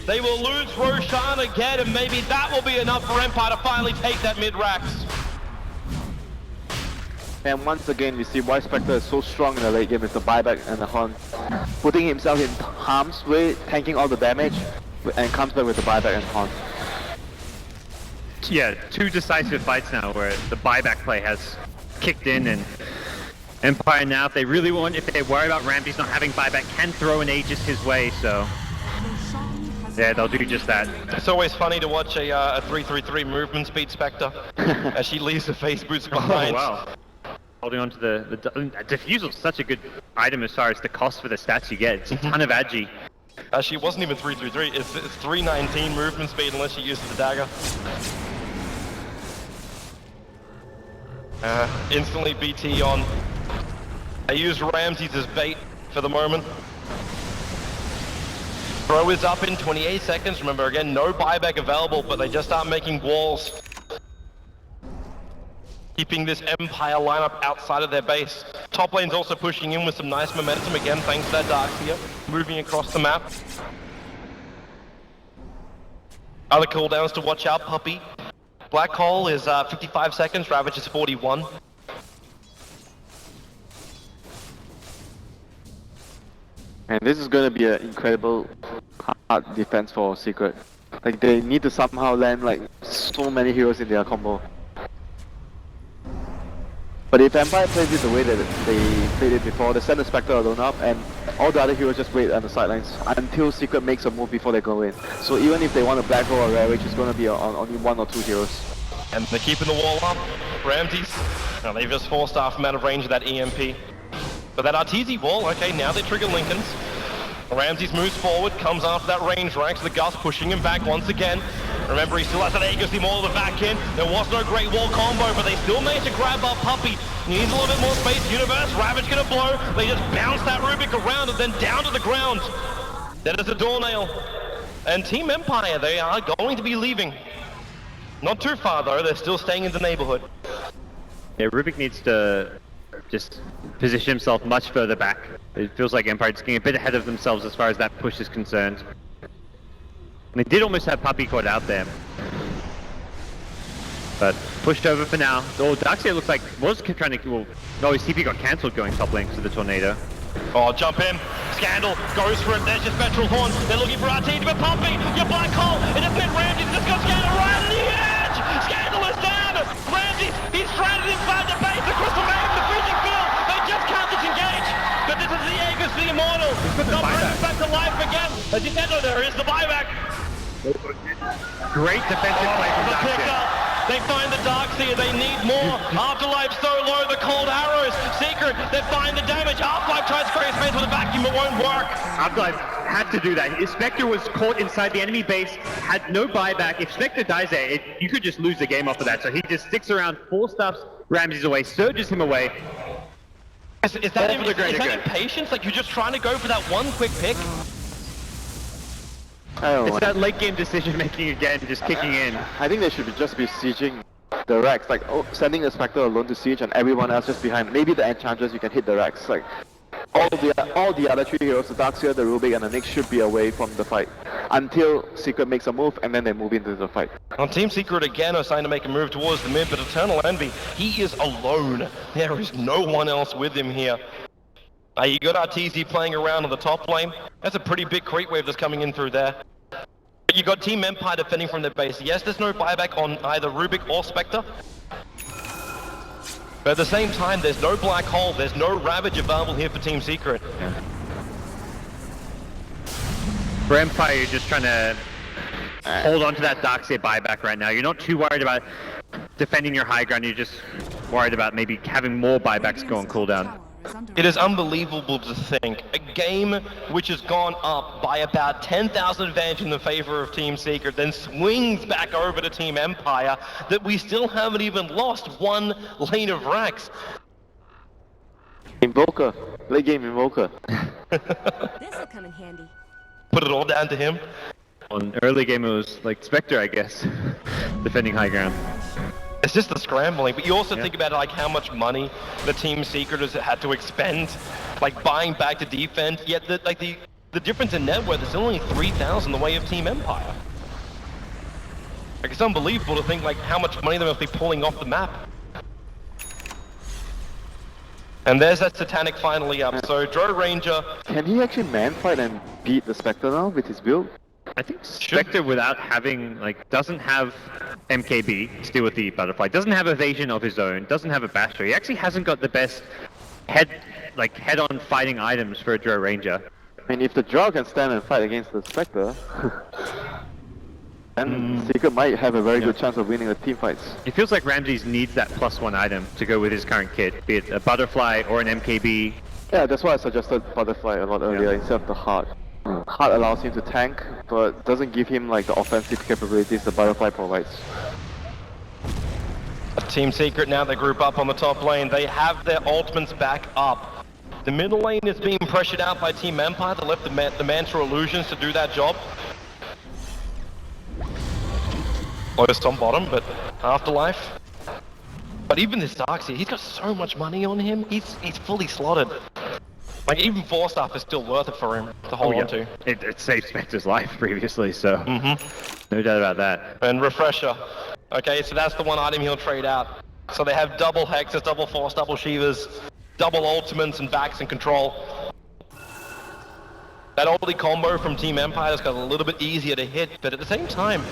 They will lose Roshan again, and maybe that will be enough for Empire to finally take that mid-racks. And once again, we see why Spectre is so strong in the late game with the buyback and the Haunt. Putting himself in harm's way, tanking all the damage, and comes back with the buyback and Haunt. Yeah, 2 decisive fights now where the buyback play has kicked in, and Empire now, if they really want, if they worry about Ramses not having buyback, can throw an Aegis his way, so yeah, they'll do just that. It's always funny to watch a 333 movement speed Spectre as she leaves the face boots behind. Oh, wow. Holding on to the Diffusal's such a good item as far as the cost for the stats you get. It's a ton of agi. She wasn't even 333, it's 319 movement speed unless she uses the dagger. Instantly BT on. They use Ramses as bait for the moment. Throw is up in 28 seconds. Remember, again, no buyback available, but they just start making walls. Keeping this Empire lineup outside of their base. Top lane's also pushing in with some nice momentum again, thanks to that Darkseer, moving across the map. Other cooldowns to watch out, Puppey. Black Hole is 55 seconds, Ravage is 41. And this is going to be an incredible hard defense for Secret. Like, they need to somehow land like so many heroes in their combo. But if Empire plays it the way that they played it before, they send the Spectre alone up and all the other heroes just wait on the sidelines until Secret makes a move before they go in. So even if they want a Black Hole or Ravage, it's going to be on only 1 or 2 heroes. And they're keeping the wall up. Ramses, now they've just forced off him out of range of that EMP. But that RTZ wall, okay, now they trigger Lincolns. Ramses moves forward, comes after that range rank, so the Gus pushing him back once again. Remember, he still has that Aegis Immortal to back in. There was no Great Wall combo, but they still managed to grab up Puppey. He needs a little bit more space. Universe, Ravage gonna blow. They just bounce that Rubik around and then down to the ground. That is a door nail. And Team Empire, they are going to be leaving. Not too far though, they're still staying in the neighborhood. Yeah, Rubik needs to just position himself much further back. It feels like Empire is getting a bit ahead of themselves as far as that push is concerned. And they did almost have Puppey caught out there. But pushed over for now. Oh, Darkseid looks like was trying to, well, no, his TP got cancelled going top lane to the Tornado. Oh, jump in. Scandal goes for it. There's your Spectral Horn. They're looking for RT, but Puppey, your black hole, and it's been Ramses. Just got Scandal right on the edge. Scandal is down. Ramses, he's stranded inside the base across the map, the freezing field. They just can't disengage. But this is the Aegis, the Immortal. Not bringing back to life again. As you said, there is the buyback. Great defensive play from Darkseid. They find the Darkseid, they need more. Afterlife so low, the cold arrows. Secret, they find the damage. Half-Life tries to create space with a vacuum, it won't work. Afterlife had to do that. If Spectre was caught inside the enemy base, had no buyback. If Spectre dies there, you could just lose the game off of that. So he just sticks around, stuffs Ramses away, surges him away. Is that impatience? Like you're just trying to go for that one quick pick? It's that late game decision making again, just kicking in. I think they should just be sieging the Rex, like sending the Spectre alone to siege and everyone else just behind. Maybe the Enchantress, you can hit the Rex. Like all the other three heroes, the Darkseid, the Rubik, and the Nyx should be away from the fight until Secret makes a move and then they move into the fight. On Team Secret again are starting to make a move towards the mid, but Eternal Envy, he is alone. There is no one else with him here. You got RTZ playing around on the top lane. That's a pretty big creep wave that's coming in through there. But you got Team Empire defending from their base. Yes, there's no buyback on either Rubik or Spectre. But at the same time, there's no black hole, there's no Ravage available here for Team Secret. Yeah. For Empire, you're just trying to hold on to that Darkseid buyback right now. You're not too worried about defending your high ground, you're just worried about maybe having more buybacks go on cooldown. It is unbelievable to think a game which has gone up by about 10,000 advantage in the favor of Team Secret, then swings back over to Team Empire, that we still haven't even lost one lane of racks. Invoker, late game Invoker. This'll come in handy. Put it all down to him. On early game it was like Spectre, I guess, defending high ground. It's just the scrambling, but you also think about like how much money the Team Secret has had to expend, like buying back to defense. Yet the difference in net worth is only 3,000 the way of Team Empire. Like it's unbelievable to think like how much money they must be pulling off the map. And there's that Satanic finally up. So Dro Ranger. Can he actually man fight and beat the Spectre now with his build? I think Spectre, without having, like, doesn't have MKB, still with the Butterfly, doesn't have evasion of his own, doesn't have a Basher. He actually hasn't got the best head-on fighting items for a Dro Ranger. I mean, if the Drow can stand and fight against the Spectre, then Secret might have a very good chance of winning the team fights. It feels like Ramses needs that +1 item to go with his current kit, be it a Butterfly or an MKB. Yeah, that's why I suggested Butterfly a lot earlier instead of the Heart. Heart allows him to tank, but doesn't give him like the offensive capabilities the Butterfly provides. Team Secret now, they group up on the top lane. They have their ultimates back up. The middle lane is being pressured out by Team Empire. They left the Mantra Illusions to do that job. Lotus on bottom, but Afterlife. But even this Darkseid, he's got so much money on him. He's fully slotted. Like, even 4-star is still worth it for him to hold on to. It saved Spectre's life previously, so no doubt about that. And Refresher. Okay, so that's the one item he'll trade out. So they have double Hexes, double Force, double Shivas, double Ultimates and Backs and Control. That ulti combo from Team Empire has got a little bit easier to hit, but at the same time,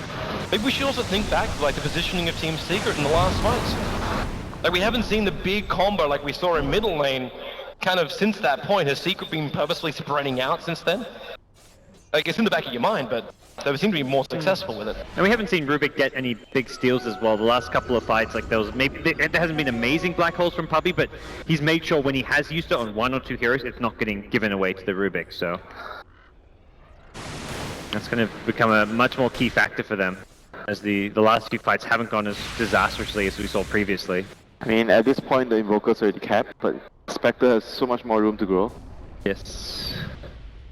maybe we should also think back to like the positioning of Team Secret in the last fights. Like, we haven't seen the big combo like we saw in middle lane kind of since that point. Has Secret been purposely spreading out since then? Like, it's in the back of your mind, but they seem to be more successful with it. And we haven't seen Rubik get any big steals as well. The last couple of fights, like there hasn't been amazing black holes from Puppy, but he's made sure when he has used it on 1 or 2 heroes, it's not getting given away to the Rubik. So that's going to become a much more key factor for them, as the last few fights haven't gone as disastrously as we saw previously. I mean, at this point, the Invoker's already capped, but Spectre has so much more room to grow. Yes.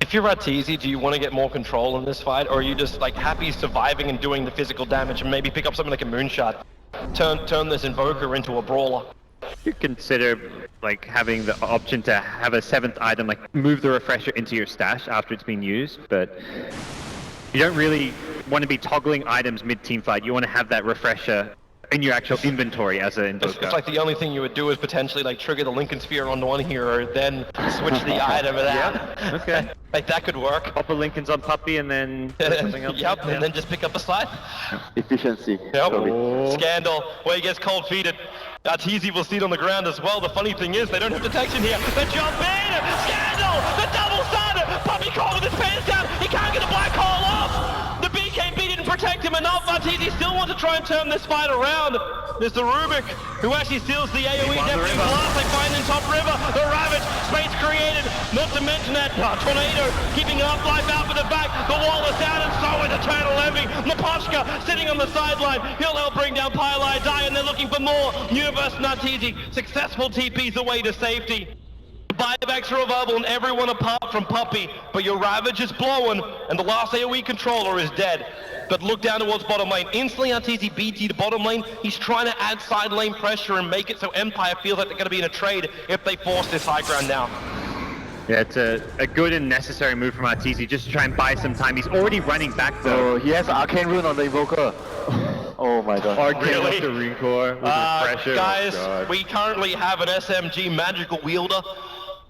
If you're Arteezy, do you want to get more control in this fight, or are you just like happy surviving and doing the physical damage and maybe pick up something like a Moonshot? Turn this Invoker into a brawler. You consider like having the option to have a 7th item, like move the refresher into your stash after it's been used, but you don't really want to be toggling items mid-team fight. You want to have that refresher in your actual inventory as an Invoker. It's like the only thing you would do is potentially like trigger the Lincoln Sphere on one hero, then switch the item of that. Yeah, okay. Like that could work. Pop a Lincoln's on Puppy and then something else. Yep, and then just pick up a slide. Efficiency. Yep. Totally. Scandal, where he gets cold-feeted. Arteezy will see it on the ground as well. The funny thing is, they don't have detection here. They jump in! Scandal! The double stun! Puppy caught with his pants down! He can't get a black hole off! The BKB didn't protect him enough. Arteezy still wants to try and turn this fight around. There's the Rubik, who actually steals the AoE Deafening Blast. They find in top river. The Ravage, space created. Not to mention that Tornado keeping Half-Life out for the back. The wall is down, and so is Eternal Envy. Naposhka sitting on the sideline. He'll help bring down Pylai Die, and they're looking for more. Universe and Arteezy, successful TPs away to safety. Buybacks are available on everyone apart from Puppy, but your Ravage is blowing, and the last AoE controller is dead. But look down towards bottom lane. Instantly Arteezy BT to bottom lane. He's trying to add side lane pressure and make it so Empire feels like they're going to be in a trade if they force this high ground now. Yeah, it's a good and necessary move from Arteezy, just to try and buy some time. He's already running back though. Oh, he has Arcane Rune on the Invoker. Oh my god. Arcane off the Rune Core with refresher. Guys, we currently have an SMG magical wielder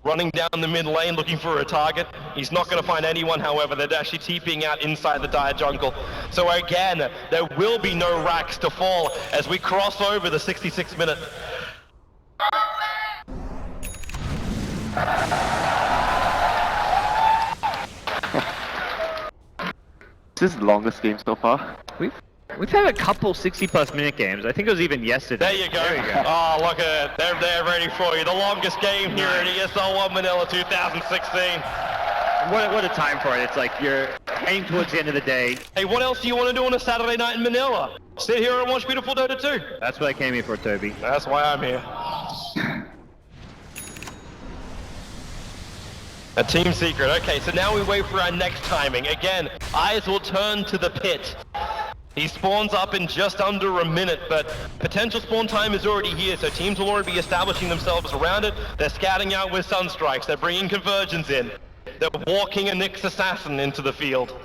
running down the mid lane looking for a target. He's not going to find anyone, however. They're actually TPing out inside the dire jungle. So again, there will be no racks to fall as we cross over the 66th minute. This is the longest game so far. We've had a couple 60+ minute games. I think it was even yesterday. There you go. Oh, look at it. They're ready for you. The longest game here at ESL One Manila 2016. What a time for it. It's like you're heading towards the end of the day. Hey, what else do you want to do on a Saturday night in Manila? Sit here and watch beautiful Dota 2. That's what I came here for, Toby. That's why I'm here. A team secret. Okay, so now we wait for our next timing. Again, eyes will turn to the pit. He spawns up in just under a minute, but potential spawn time is already here, so teams will already be establishing themselves around it. They're scouting out with Sunstrikes. They're bringing conversions in. They're walking a Nyx Assassin into the field.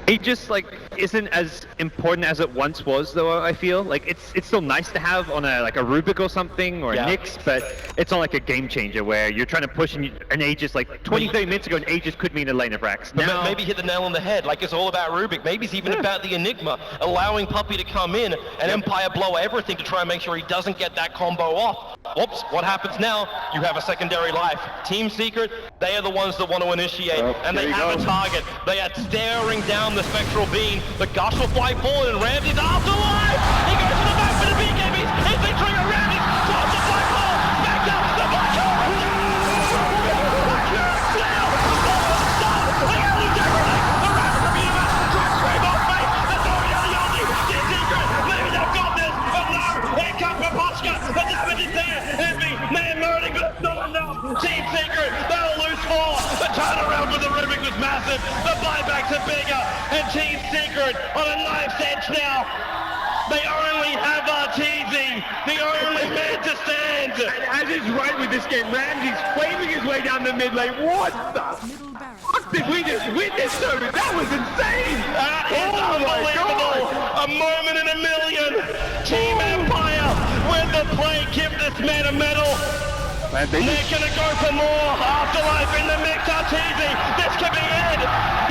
It just like isn't as important as it once was, though. I feel like it's still nice to have on a Rubik or something or a Nyx, but it's not like a game changer where you're trying to push an Aegis like 20-30 minutes ago. An Aegis could mean a lane of racks. Now, maybe hit the nail on the head. Like it's all about Rubik. Maybe it's even about the Enigma, allowing Puppy to come in and Empire blow everything to try and make sure he doesn't get that combo off. Oops! What happens now? You have a secondary life. Team Secret, they are the ones that want to initiate, and they have a target. They are staring down the spectral beam. The Gush will fly forward, and Ramsey's afterlife! He goes to the back for the BKBs! Instant trigger, Ramsey! Toss the black hole! Back up! The black hole! Now! The ball is stopped! They gotta lose everything! The Ravens are beating us! Drop scream off face! That's already on the only! Team Secret! Maybe they've got this! But no! Here comes Raposhka! The damage is there! Heavy! Man murdering, but it's not enough! Team Secret! They'll lose 4! The turnaround with the Rubik was massive! The buybacks are bigger! And Team Secret on a knife's edge now. They only have Arteezy, the only man to stand. And as is right with this game, Ramsey's flaming his way down the mid lane. What the fuck did we just witness, Toby? That was insane! That is unbelievable! A moment in a million! Team Empire with the play, give this man a medal. They're gonna go for more. Afterlife in the mix, Arteezy. This could be it.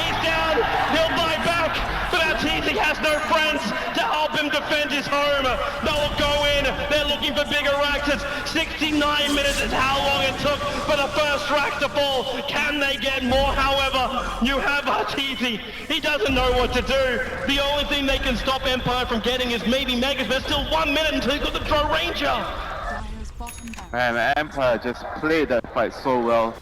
He's down. He'll buy back. But Arteezy has no friends to help him defend his home. They'll go in. They're looking looking for bigger racks. It's 69 minutes is how long it took for the first rack to fall. Can they get more? However, you have Arteezy. He doesn't know what to do. The only thing they can stop Empire from getting is maybe Megas, but still 1 minute until he's got the Drow Ranger. Dire's bottom barracks. Man, Empire just played that fight so well.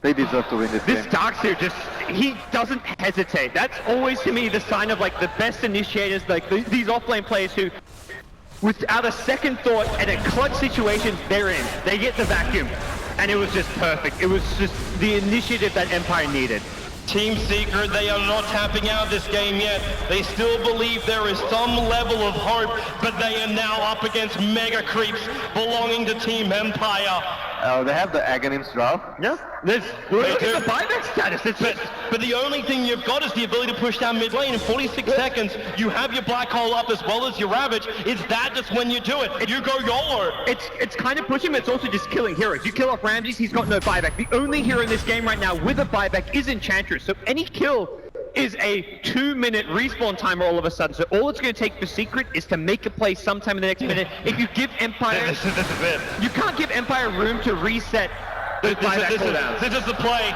They deserve to win this This game. Darkseer just, he doesn't hesitate. That's always to me the sign of like the best initiators, like these offlane players who, without a second thought, at a clutch situation, they're in. They get the vacuum. And it was just perfect. It was just the initiative that Empire needed. Team Secret, they are not tapping out this game yet. They still believe there is some level of hope, but they are now up against mega creeps belonging to Team Empire. They have the Aghanims draw. Yeah. Look at the buyback status. It's But the only thing you've got is the ability to push down mid lane. In 46 seconds, you have your Black Hole up as well as your Ravage. Is that just when you do it? You go YOLO. It's kind of pushing, but it's also just killing heroes. You kill off Ramses, he's got no buyback. The only hero in this game right now with a buyback is Enchantress. So any kill is a 2-minute respawn timer all of a sudden. So all it's going to take for Secret is to make a play sometime in the next minute. If you give Empire... This is it. You can't give Empire room to reset the buyback cooldowns. This is the play.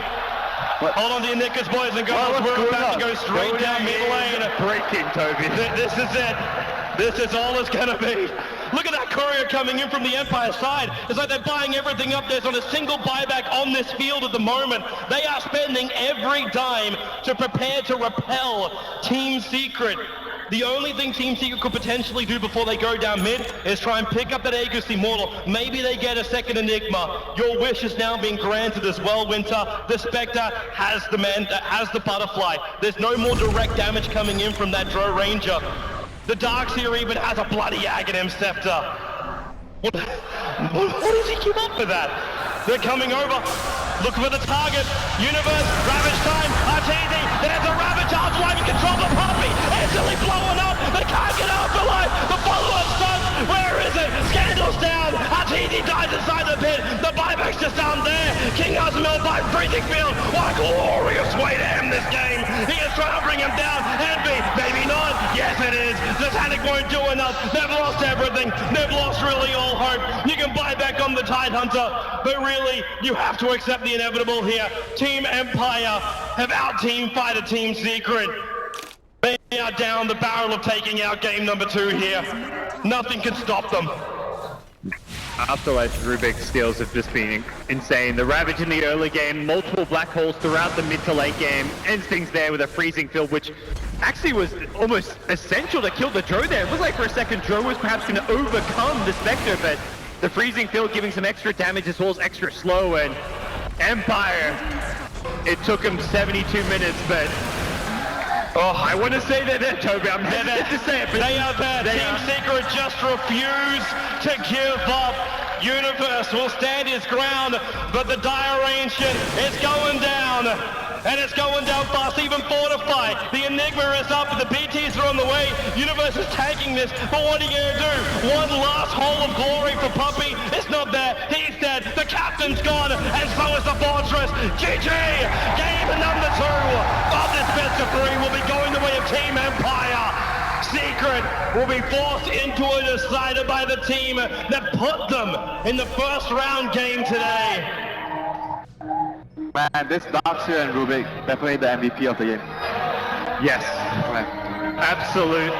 Hold on to your knickers, boys and girls. We're about to go straight down mid lane. Breaking, Toby. This is it. This is all it's gonna be. Look at that courier coming in from the Empire side. It's like they're buying everything up. There's not a single buyback on this field at the moment. They are spending every dime to prepare to repel Team Secret. The only thing Team Secret could potentially do before they go down mid is try and pick up that Aegis Immortal. Maybe they get a second Enigma. Your wish is now being granted as well, Winter. The Spectre has the butterfly. There's no more direct damage coming in from that Drow Ranger. The Darkseer even has a bloody Aghanim Scepter. What does he keep up with that? They're coming over. Look for the target. Universe, Ravage time. Arteezy, there's a Ravage arms live in control of the Poppy. Instantly blowing up. They can't get out for life. The follow-up stuns. Where is it? Scandal's down. Arteezy dies inside the pit. The buyback's just down there. King Azumel by Freezing Field. What a glorious way to end this game. He is trying to bring him down. Envy, maybe not. Yes, it is. Titanic won't do enough. They've lost everything. They've lost really all hope. You can buy back on the Tidehunter, but really, you have to accept the inevitable here. Team Empire have out-team fighted Team Secret. They are down the barrel of taking out game number 2 here. Nothing can stop them. Afterlife Rubik steals have just been insane. The Ravage in the early game, multiple black holes throughout the mid to late game, ends things there with a freezing field, which actually was almost essential to kill the Drow there. It was like for a second Drow was perhaps going to overcome the Spectre, but the freezing field giving some extra damage as well as extra slow, and Empire, it took him 72 minutes, but oh, I want to say that, Toby. I'm hesitant to say it, but they are there. Team Secret just refuse to give up. Universe will stand his ground, but the Dire Ancient is going down. And it's going down fast, even Fortify. The Enigma is up, the BTs are on the way. Universe is taking this, but what are you going to do? One last hole of glory for Puppy. It's not there, he's dead. The captain's gone, and so is the Fortress. GG! Game number 2 of this best of 3 will be going the way of Team Empire. Secret will be forced into a decider by the team that put them in the first round game today. Man, this Darkseer and Rubik definitely the MVP of the game. yes, Man. absolute